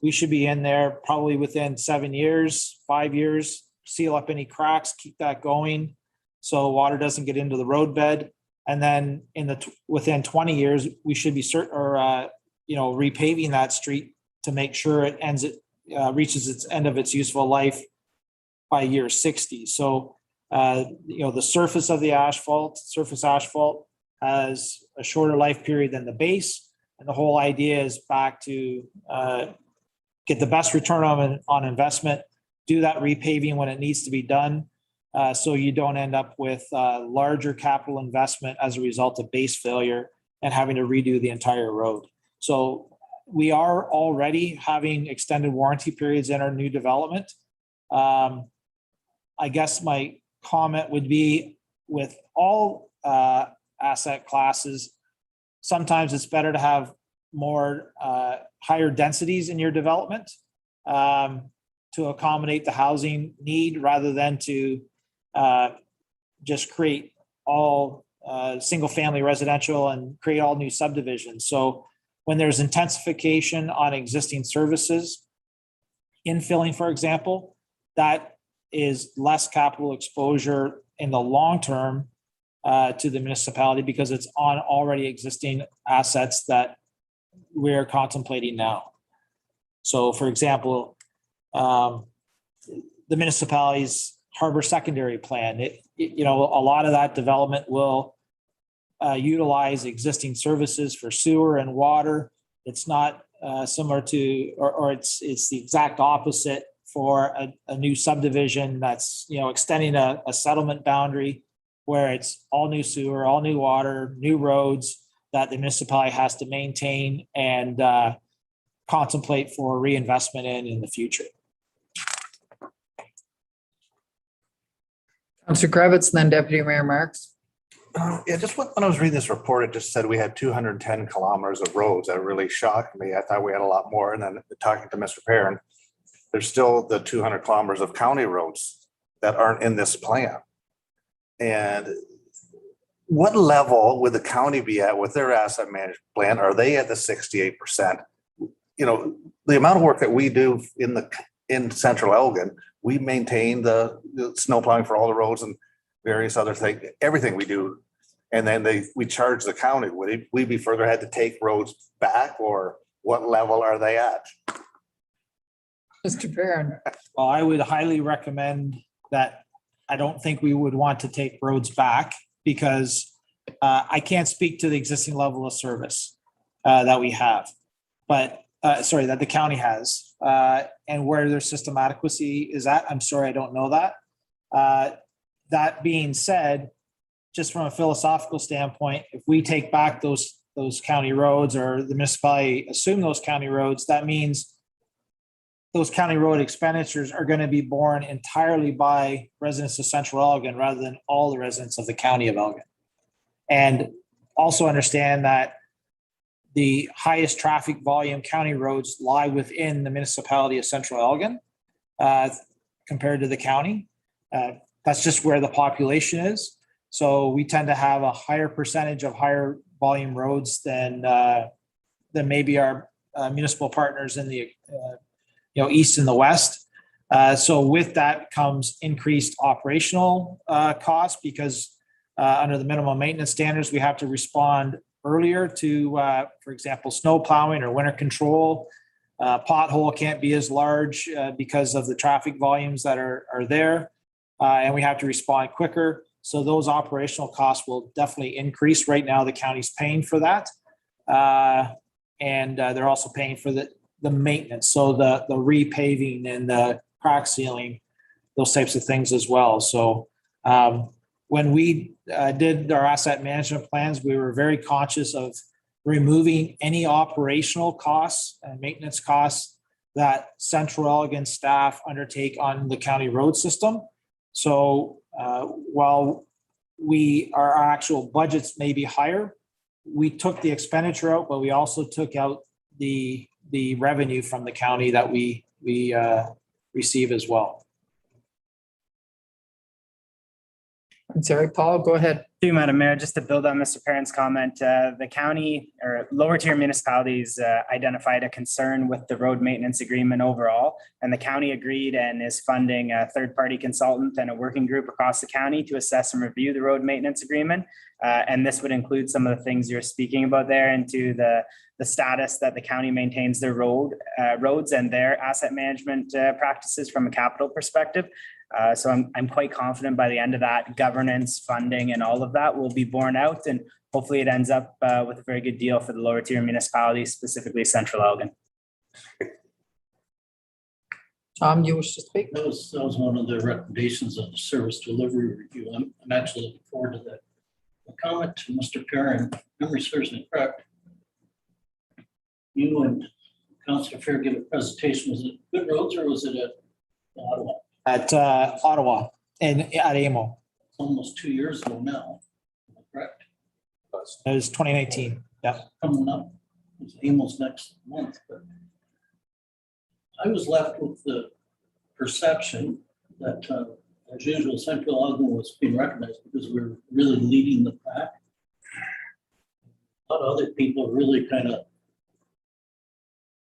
we should be in there probably within 7 years, 5 years, seal up any cracks, keep that going so water doesn't get into the roadbed. And then within 20 years, we should be repaving that street to make sure it reaches its end of its useful life by year 60. So, the surface of the surface asphalt has a shorter life period than the base. And the whole idea is back to get the best return on investment, do that repaving when it needs to be done, So you don't end up with larger capital investment as a result of base failure and having to redo the entire road. So we are already having extended warranty periods in our new development. I guess my comment would be with all asset classes, sometimes it's better to have more higher densities in your development to accommodate the housing need rather than to just create all single family residential and create all new subdivisions. So when there's intensification on existing services, infilling, for example, that is less capital exposure in the long term to the municipality because it's on already existing assets that we're contemplating now. So for example, the municipality's harbor secondary plan, a lot of that development will utilize existing services for sewer and water. It's not similar to, or it's the exact opposite for a new subdivision that's, extending a settlement boundary where it's all new sewer, all new water, new roads that the municipality has to maintain and contemplate for reinvestment in the future. Councillor Kravitz, then Deputy Mayor Marks. Yeah, just when I was reading this report, it just said we had 210 kilometers of roads. That really shocked me. I thought we had a lot more. And then talking to Mr. Perrin, there's still the 200 kilometers of county roads that aren't in this plan. And what level would the county be at with their asset management plan? Are they at the 68%? The amount of work that we do in Central Elgin, we maintain the snow plowing for all the roads and various other things, everything we do. And then we charge the county. Would we be further had to take roads back, or what level are they at? Mr. Perrin. Well, I would highly recommend that. I don't think we would want to take roads back because I can't speak to the existing level of service that we have, but that the county has and where their system adequacy is at. I'm sorry, I don't know that. That being said, just from a philosophical standpoint, if we take back those county roads or the municipality assume those county roads, that means those county road expenditures are going to be borne entirely by residents of Central Elgin rather than all the residents of the county of Elgin. And also understand that the highest traffic volume county roads lie within the municipality of Central Elgin compared to the county. That's just where the population is. So we tend to have a higher percentage of higher volume roads than maybe our municipal partners in the east and the west. So with that comes increased operational costs because under the minimum maintenance standards, we have to respond earlier to, for example, snow plowing or winter control. Pothole can't be as large because of the traffic volumes that are there. And we have to respond quicker. So those operational costs will definitely increase. Right now, the county's paying for that. And they're also paying for the maintenance. So the repaving and the crack sealing, those types of things as well. So when we did our asset management plans, we were very conscious of removing any operational costs and maintenance costs that Central Elgin staff undertake on the county road system. So while our actual budgets may be higher, we took the expenditure out, but we also took out the revenue from the county that we receive as well. I'm sorry, Paul, go ahead. Through you, Madam Mayor, just to build on Mr. Perrin's comment, the county or lower tier municipalities identified a concern with the road maintenance agreement overall, and the county agreed and is funding a third-party consultant and a working group across the county to assess and review the road maintenance agreement. And this would include some of the things you're speaking about there into the status that the county maintains their roads and their asset management practices from a capital perspective. So I'm quite confident by the end of that, governance, funding, and all of that will be borne out, and hopefully it ends up with a very good deal for the lower tier municipalities, specifically Central Elgin. Tom, you wish to speak? That was one of the recommendations of the service delivery review. I'm actually looking forward to that. A comment to Mr. Perrin, memory serves me correct. You and Councilor Fair give a presentation. Was it Good Roads or was it at Ottawa? At Ottawa and at Aylmer. Almost 2 years ago now, am I correct? It was 2019. Yeah. Coming up, it's almost next month, but I was left with the perception that, as usual, Central Elgin was being recognized because we're really leading the pack. A lot of other people are really kind of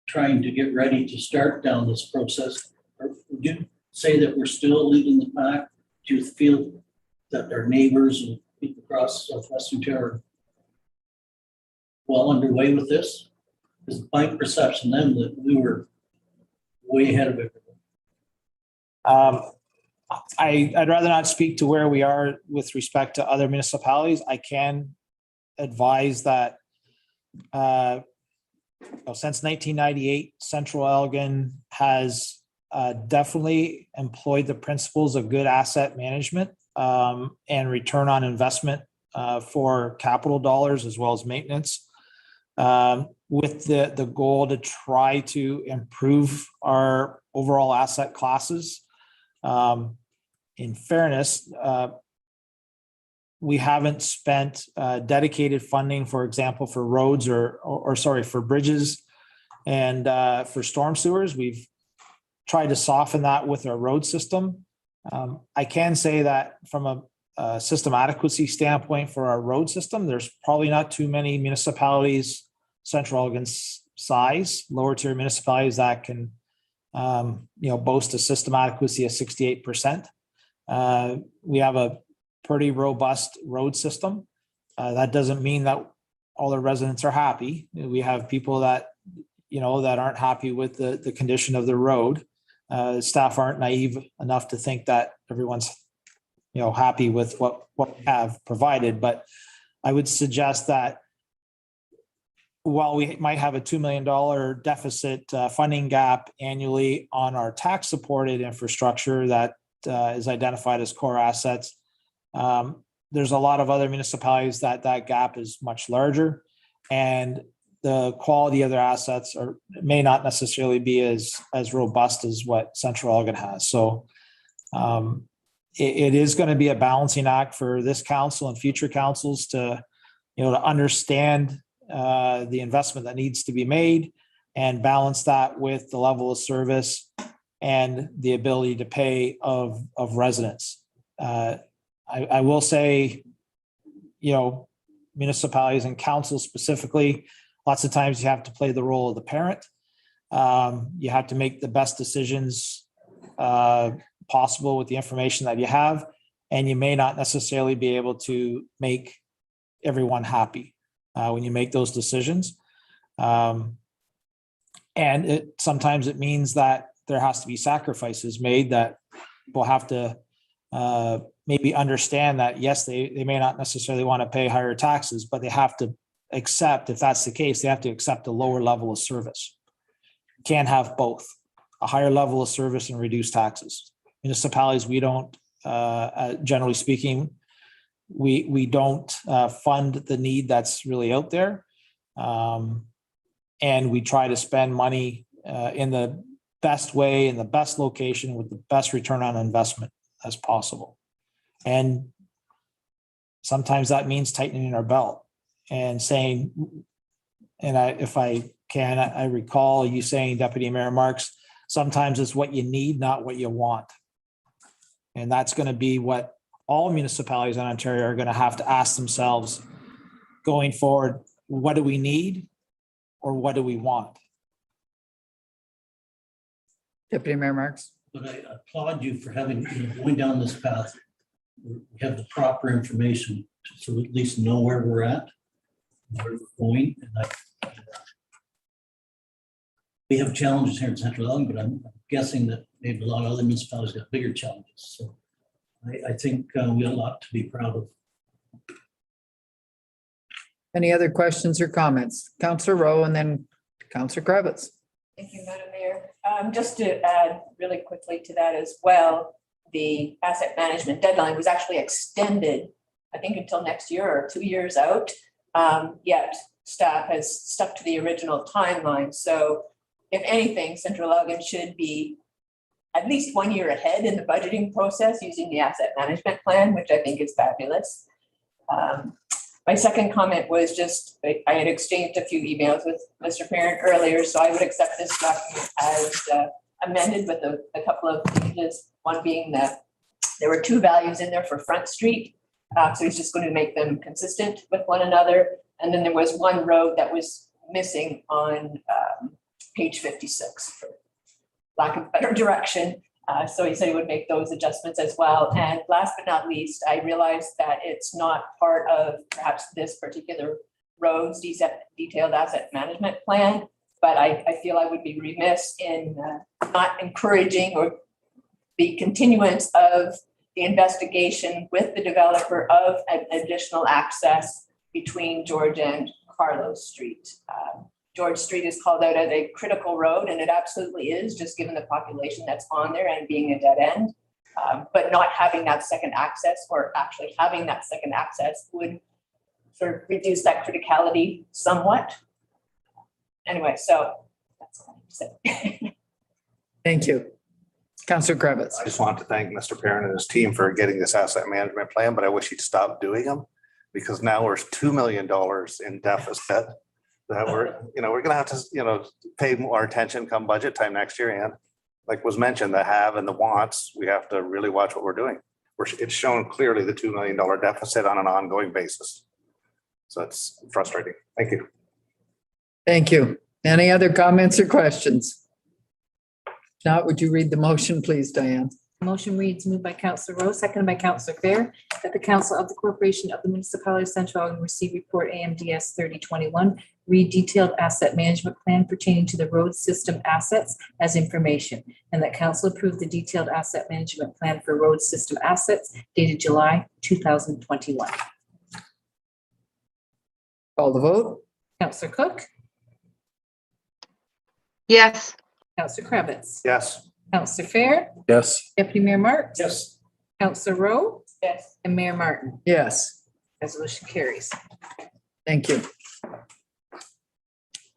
trying to get ready to start down this process. Would you say that we're still leading the pack? Do you feel that our neighbors and people across Southwestern Ontario are well underway with this? Is my perception then that we were way ahead of everyone? I'd rather not speak to where we are with respect to other municipalities. I can advise that since 1998, Central Elgin has definitely employed the principles of good asset management and return on investment for capital dollars as well as maintenance, with the goal to try to improve our overall asset classes. In fairness, we haven't spent dedicated funding, for example, for roads or for bridges and for storm sewers. We've tried to soften that with our road system. I can say that from a system adequacy standpoint for our road system, there's probably not too many municipalities, Central Elgin's size, lower tier municipalities that can boast a system adequacy of 68%. We have a pretty robust road system. That doesn't mean that all the residents are happy. We have people that aren't happy with the condition of the road. Staff aren't naive enough to think that everyone's happy with what we have provided. But I would suggest that while we might have a $2 million deficit funding gap annually on our tax supported infrastructure that is identified as core assets, there's a lot of other municipalities that gap is much larger, and the quality of their assets may not necessarily be as robust as what Central Elgin has. So it is going to be a balancing act for this council and future councils to understand the investment that needs to be made and balance that with the level of service and the ability to pay of residents. I will say, municipalities and councils specifically, lots of times you have to play the role of the parent. You have to make the best decisions possible with the information that you have, and you may not necessarily be able to make everyone happy when you make those decisions. And sometimes it means that there has to be sacrifices made that people have to maybe understand that, yes, they may not necessarily want to pay higher taxes, but they have to accept, if that's the case, they have to accept a lower level of service. You can't have both, a higher level of service and reduced taxes. Municipalities, we don't, generally speaking, we don't fund the need that's really out there. And we try to spend money in the best way, in the best location, with the best return on investment as possible. And sometimes that means tightening our belt and saying, and if I can, I recall you saying, Deputy Mayor Marks, sometimes it's what you need, not what you want. And that's going to be what all municipalities in Ontario are going to have to ask themselves going forward. What do we need, or what do we want? Deputy Mayor Marks. But I applaud you for having, going down this path. We have the proper information to at least know where we're at, where we're going. And we have challenges here in Central Elgin, but I'm guessing that maybe a lot of other municipalities got bigger challenges. So I think we have a lot to be proud of. Any other questions or comments? Councillor Rowe and then Councillor Kravitz. Thank you, Madam Mayor. Just to add really quickly to that as well, the asset management deadline was actually extended, I think, until next year or 2 years out. Yet staff has stuck to the original timeline. So if anything, Central Elgin should be at least 1 year ahead in the budgeting process using the asset management plan, which I think is fabulous. My second comment was just, I had exchanged a few emails with Mr. Parent earlier, so I would accept this document as amended with a couple of changes. One being that there were 2 values in there for Front Street. So he's just going to make them consistent with one another. And then there was 1 road that was missing on page 56, for lack of better direction. So he said he would make those adjustments as well. And last but not least, I realized that it's not part of perhaps this particular road's detailed asset management plan, but I feel I would be remiss in not encouraging or the continuance of the investigation with the developer of an additional access between George and Carlos Street. George Street is called out as a critical road, and it absolutely is, just given the population that's on there and being a dead end. But not having that second access, or actually having that second access, would sort of reduce that criticality somewhat. Anyway, so that's all I have to say. Thank you. Councillor Krebitz. I just want to thank Mr. Perrin and his team for getting this asset management plan, but I wish he'd stop doing them, because now we're $2 million in deficit that we're gonna have to, pay more attention come budget time next year. And like was mentioned, the have and the wants, we have to really watch what we're doing. It's shown clearly the $2 million deficit on an ongoing basis. So it's frustrating. Thank you. Thank you. Any other comments or questions? If not, would you read the motion, please, Diane? Motion reads, moved by Councillor Rowe, seconded by Councillor Fair, that the Council of the Corporation of the Municipality of Central Elgin receive report AMDS 3021, read detailed asset management plan pertaining to the road system assets as information, and that Council approve the detailed asset management plan for road system assets dated July 2021. Call the vote. Councillor Cook, Yes. Councillor Krebitz, Yes. Councillor Fair, Yes. Deputy Mayor Marks. Yes. Councillor Rowe, Yes. and Mayor Martin. Yes. Resolution carries. Thank you.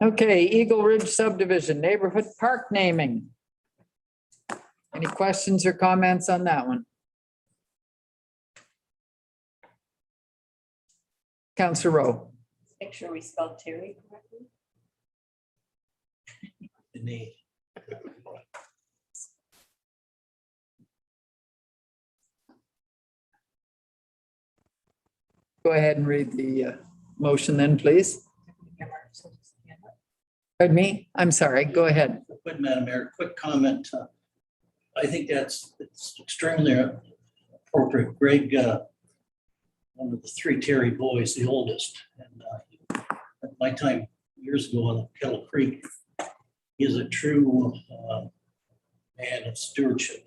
Okay, Eagle Ridge subdivision, neighborhood park naming. Any questions or comments on that one? Councillor Rowe. Make sure we spelled Terry correctly. The name. Go ahead and read the motion then, please. Pardon me? I'm sorry. Go ahead. But Madam Mayor, quick comment. I think it's extremely appropriate. Greg, one of the 3 Terry boys, the oldest, and at my time years ago on Kettle Creek, he is a true man of stewardship.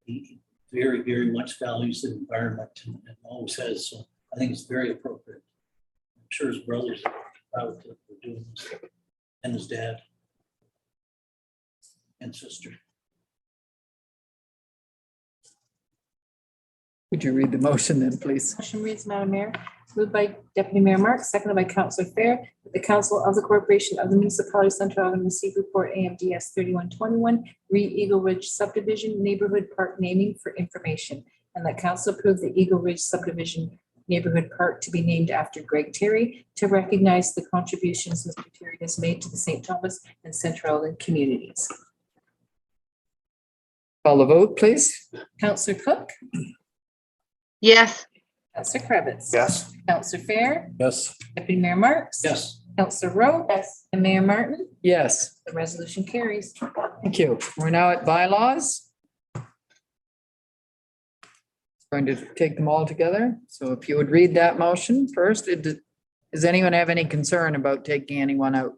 He very, very much values the environment and always has. So I think it's very appropriate. I'm sure his brothers are proud that we're doing this, and his dad and sister. Would you read the motion then, please? Motion reads, Madam Mayor, moved by Deputy Mayor Marks, seconded by Councillor Fair, that the Council of the Corporation of the Municipality of Central Elgin receive report AMDS 3121, Eagle Ridge subdivision neighborhood park naming for information, and that Council approve the Eagle Ridge subdivision neighborhood park to be named after Greg Terry to recognize the contributions Mr. Terry has made to the St. Thomas and Central Elgin communities. Call the vote, please. Councillor Cook, Yes. Councillor Krebitz. Yes. Councillor Fair, Yes. Deputy Mayor Marks. Yes. Councillor Rowe. Yes. And Mayor Martin. Yes. The resolution carries. Thank you. We're now at bylaws. Going to take them all together. So if you would read that motion first, does anyone have any concern about taking anyone out?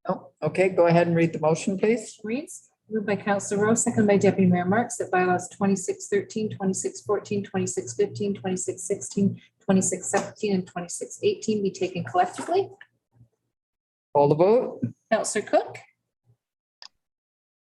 Oh, okay, go ahead and read the motion, please. Reads, moved by Councillor Rowe, seconded by Deputy Mayor Marks, that bylaws 2613, 2614, 2615, 2616, 2617, and 2618 be taken collectively. Call the vote? Counselor Cook,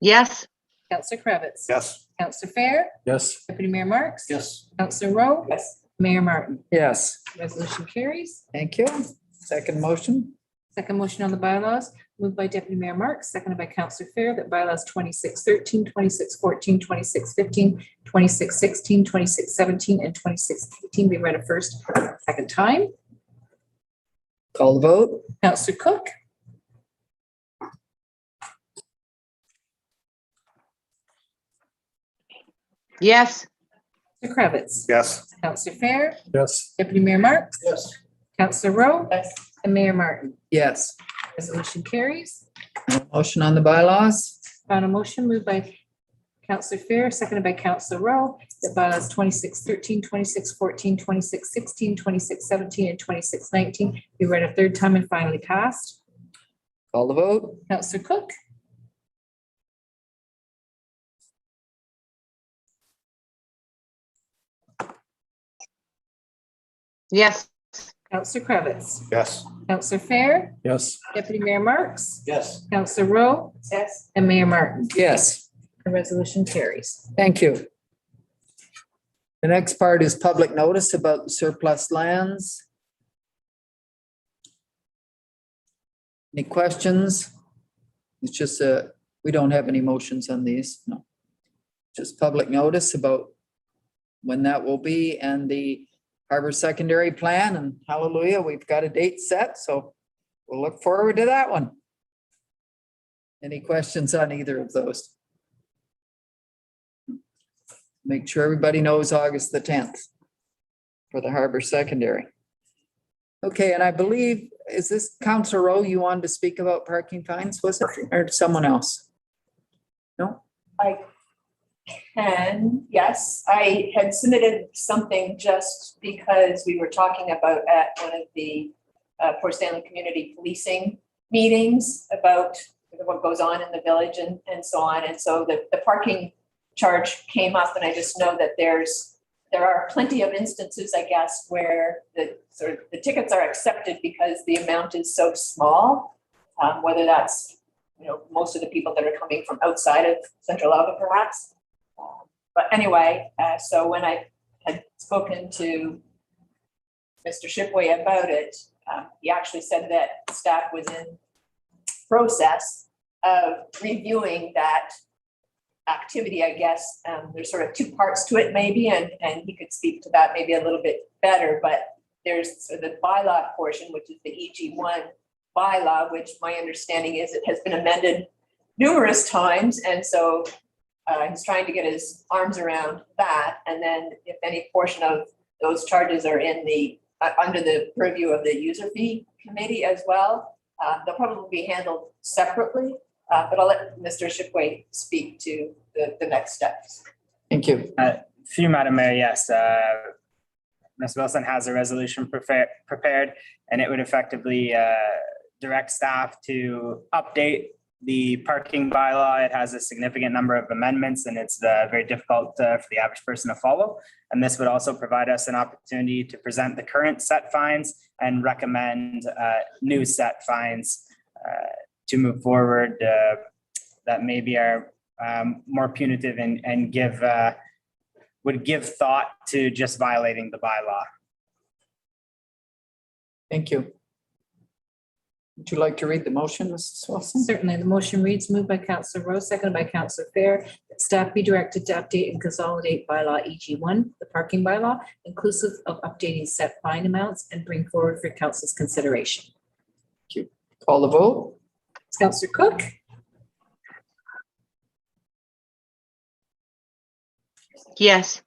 yes, Counselor Cravitz. Yes. Counselor Fair, Yes. Deputy Mayor Marks. Yes. Counselor Rowe. Yes. Mayor Martin. Yes, Resolution carries. thank you. Second motion? Second motion on the bylaws, moved by Deputy Mayor Marks, seconded by Counselor Fair, that bylaws 2613, 2614, 2615, 2616, 2617, and 2618 be read a first, second time. Call the vote? Counselor Cook, yes, Counselor Cravitz, Yes. Counselor Fair, Yes. Deputy Mayor Marks, Yes. Counselor Rowe, Yes. and Mayor Martin. Yes. Resolution carries. Motion on the bylaws? On a motion moved by Counselor Fair, seconded by Counselor Rowe, that bylaws 2613, 2614, 2616, 2617, and 2619 be read a third time and finally passed. Call the vote? Counselor Cook, yes, Counselor Cravitz, Yes. Counselor Fair, Yes. Deputy Mayor Marks, Yes. Counselor Rowe, Yes. and Mayor Martin. Yes, The resolution carries. thank you. The next part is public notice about surplus lands. Any questions? It's just, we don't have any motions on these, no. Just public notice about when that will be and the harbor secondary plan, and hallelujah, we've got a date set, so we'll look forward to that one. Any questions on either of those? Make sure everybody knows August the 10th for the harbor secondary. Okay, and I believe, is this Councilor Rowe, you wanted to speak about parking fines, was it, or someone else? No? I can, yes. I had submitted something just because we were talking about at one of the Port Stanley Community Policing meetings about what goes on in the village and so on. And so the parking charge came up, and I just know that there are plenty of instances, I guess, where the tickets are accepted because the amount is so small, whether that's, most of the people that are coming from outside of Central Elgin perhaps. But anyway, so when I had spoken to Mr. Shipway about it, he actually said that staff was in process of reviewing that activity, I guess. There's sort of two parts to it maybe, and he could speak to that maybe a little bit better, but there's sort of the bylaw portion, which is the EG1 bylaw, which my understanding is it has been amended numerous times. And so he's trying to get his arms around that. And then if any portion of those charges are in the under the purview of the user fee committee as well, they'll probably be handled separately. But I'll let Mr. Shipway speak to the next steps. Thank you. Through Madam Mayor, yes. Ms. Wilson has a resolution prepared, and it would effectively direct staff to update the parking bylaw. It has a significant number of amendments, and it's very difficult for the average person to follow. And this would also provide us an opportunity to present the current set fines and recommend new set fines to move forward that maybe are more punitive and would give thought to just violating the bylaw. Thank you. Would you like to read the motion, Mrs. Wilson? Certainly, the motion reads, moved by Counselor Rowe, seconded by Counselor Fair, that staff be directed to update and consolidate bylaw EG1, the parking bylaw, inclusive of updating set fine amounts, and bring forward for council's consideration. Thank you. Call the vote? Counselor Cook, yes,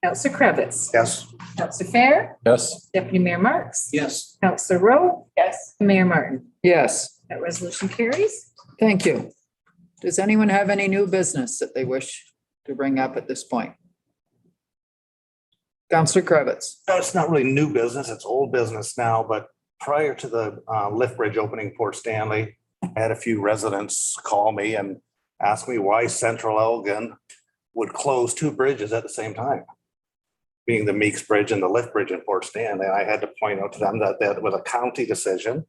Counselor Cravitz, Yes. Counselor Fair, Yes. Deputy Mayor Marks, Yes. Counselor Rowe, Yes. and Mayor Martin. Yes, That resolution carries. thank you. Does anyone have any new business that they wish to bring up at this point? Councillor Cravitz. No, it's not really new business, it's old business now, but prior to the lift bridge opening Port Stanley, I had a few residents call me and ask me why Central Elgin would close two bridges at the same time, being the Meeks Bridge and the lift bridge in Port Stanley. I had to point out to them that that was a county decision,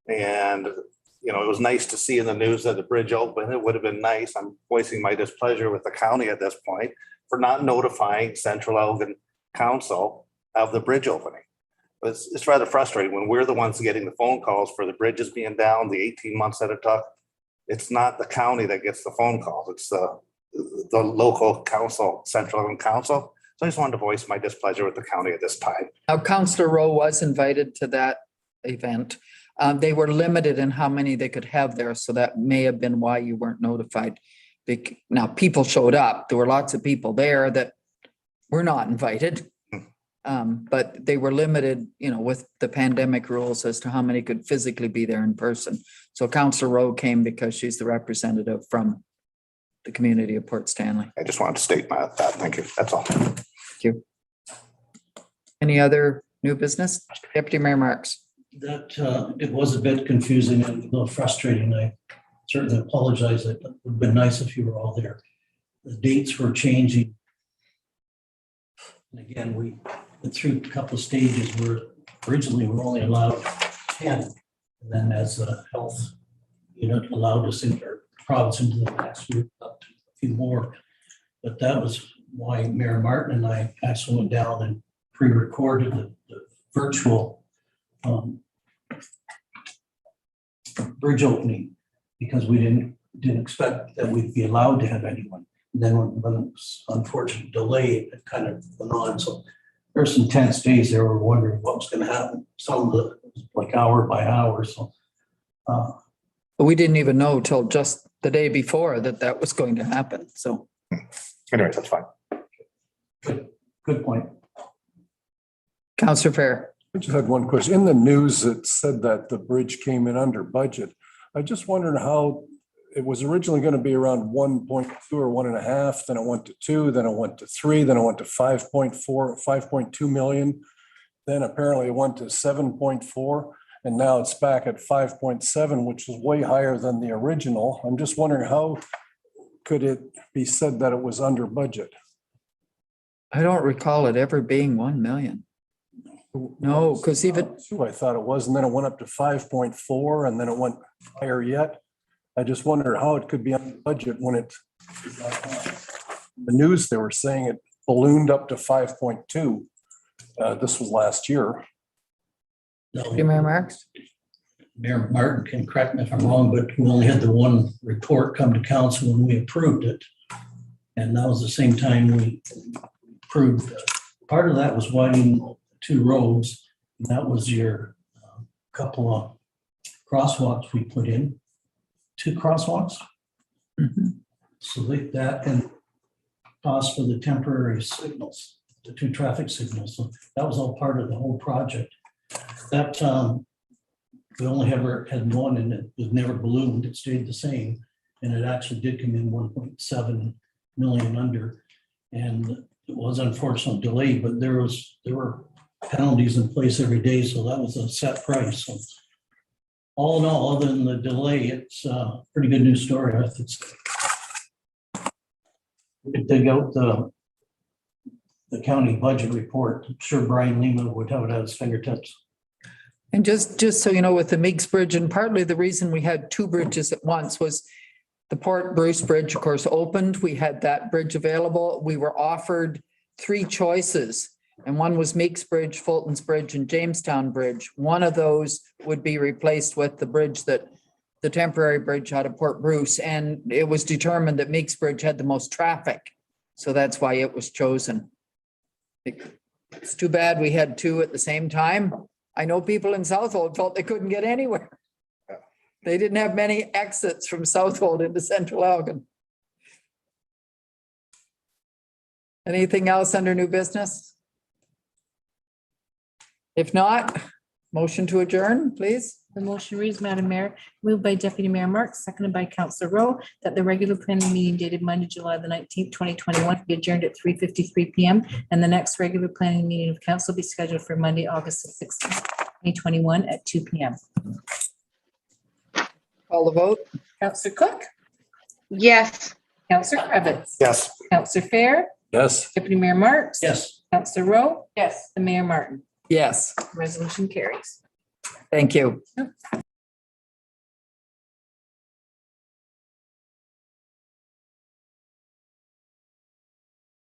and you know, it was nice to see in the news that the bridge opened. It would have been nice. I'm voicing my displeasure with the county at this point for not notifying Central Elgin Council of the bridge opening. It's rather frustrating when we're the ones getting the phone calls for the bridges being down, the 18 months that it took. It's not the county that gets the phone calls. It's the local council, Central Elgin Council. So I just wanted to voice my displeasure with the county at this time. Now, Councillor Rowe was invited to that event. They were limited in how many they could have there, so that may have been why you weren't notified. Now, people showed up. There were lots of people there that were not invited. But they were limited, you know, with the pandemic rules as to how many could physically be there in person. So Councillor Rowe came because she's the representative from the community of Port Stanley. I just wanted to state that. Thank you. That's all. Thank you. Any other new business? Deputy Mayor Marks. That it was a bit confusing and a little frustrating. I certainly apologize. It would have been nice if you were all there. The dates were changing. And again, we went through a couple of stages where originally we were only allowed 10. And then as the health unit allowed us in our province into the next group up to a few more. But that was why Mayor Martin and I actually went down and pre-recorded the virtual bridge opening, because we didn't expect that we'd be allowed to have anyone. And then when it was unfortunate delay, it kind of went on. So there's some tense days there. We're wondering what was going to happen. Some of the like hour by hour. So We didn't even know till just the day before that was going to happen. So Anyways, that's fine. good point. Councillor Fair. I just had one question. In the news, it said that the bridge came in under budget. I just wondered how it was originally going to be around 1.2 or 1.5, then it went to 2, then it went to 3, then it went to 5.2 million. Then apparently it went to 7.4, and now it's back at 5.7, which is way higher than the original. I'm just wondering, how could it be said that it was under budget? I don't recall it ever being 1 million. No, because even I thought it was, and then it went up to 5.4, and then it went higher yet. I just wondered how it could be under budget when it, the news, they were saying it ballooned up to 5.2. This was last year. Deputy Mayor Marks. Mayor Martin can correct me if I'm wrong, but we only had the one report come to council when we approved it. And that was the same time we approved. Part of that was widening 2 roads. And that was your couple of crosswalks we put in. 2 crosswalks. So that and cost for the temporary signals, the 2 traffic signals. So that was all part of the whole project. That we only ever had one, and it was never ballooned. It stayed the same, and it actually did come in 1.7 million under. And it was unfortunately delayed, but there were penalties in place every day, so that was a set price. So all in all, other than the delay, it's a pretty good news story. I think we could dig out the county budget report. I'm sure Brian Lima would have it at his fingertips. And just so you know, with the Meeks Bridge, and partly the reason we had 2 bridges at once was the Port Bruce Bridge, of course, opened. We had that bridge available. We were offered 3 choices, and one was Meeks Bridge, Fulton's Bridge, and Jamestown Bridge. One of those would be replaced with the bridge that the temporary bridge out of Port Bruce, and it was determined that Meeks Bridge had the most traffic. So that's why it was chosen. It's too bad we had 2 at the same time. I know people in Southold felt they couldn't get anywhere. They didn't have many exits from Southold into Central Elgin. Anything else under new business? If not, motion to adjourn, please. The motion reads, Madam Mayor, moved by Deputy Mayor Marks, seconded by Councillor Rowe, that the regular planning meeting dated Monday, July the 19th, 2021 be adjourned at 3:53 p.m. and the next regular planning meeting of council be scheduled for Monday, August the 16th, 2021 at 2 p.m. Call the vote. Councillor Cook, Yes. Councillor Cravitz, Yes. Councillor Fair, Yes. Deputy Mayor Marks. Yes. Councillor Rowe, Yes. the Mayor Martin. Yes, Resolution carries. thank you.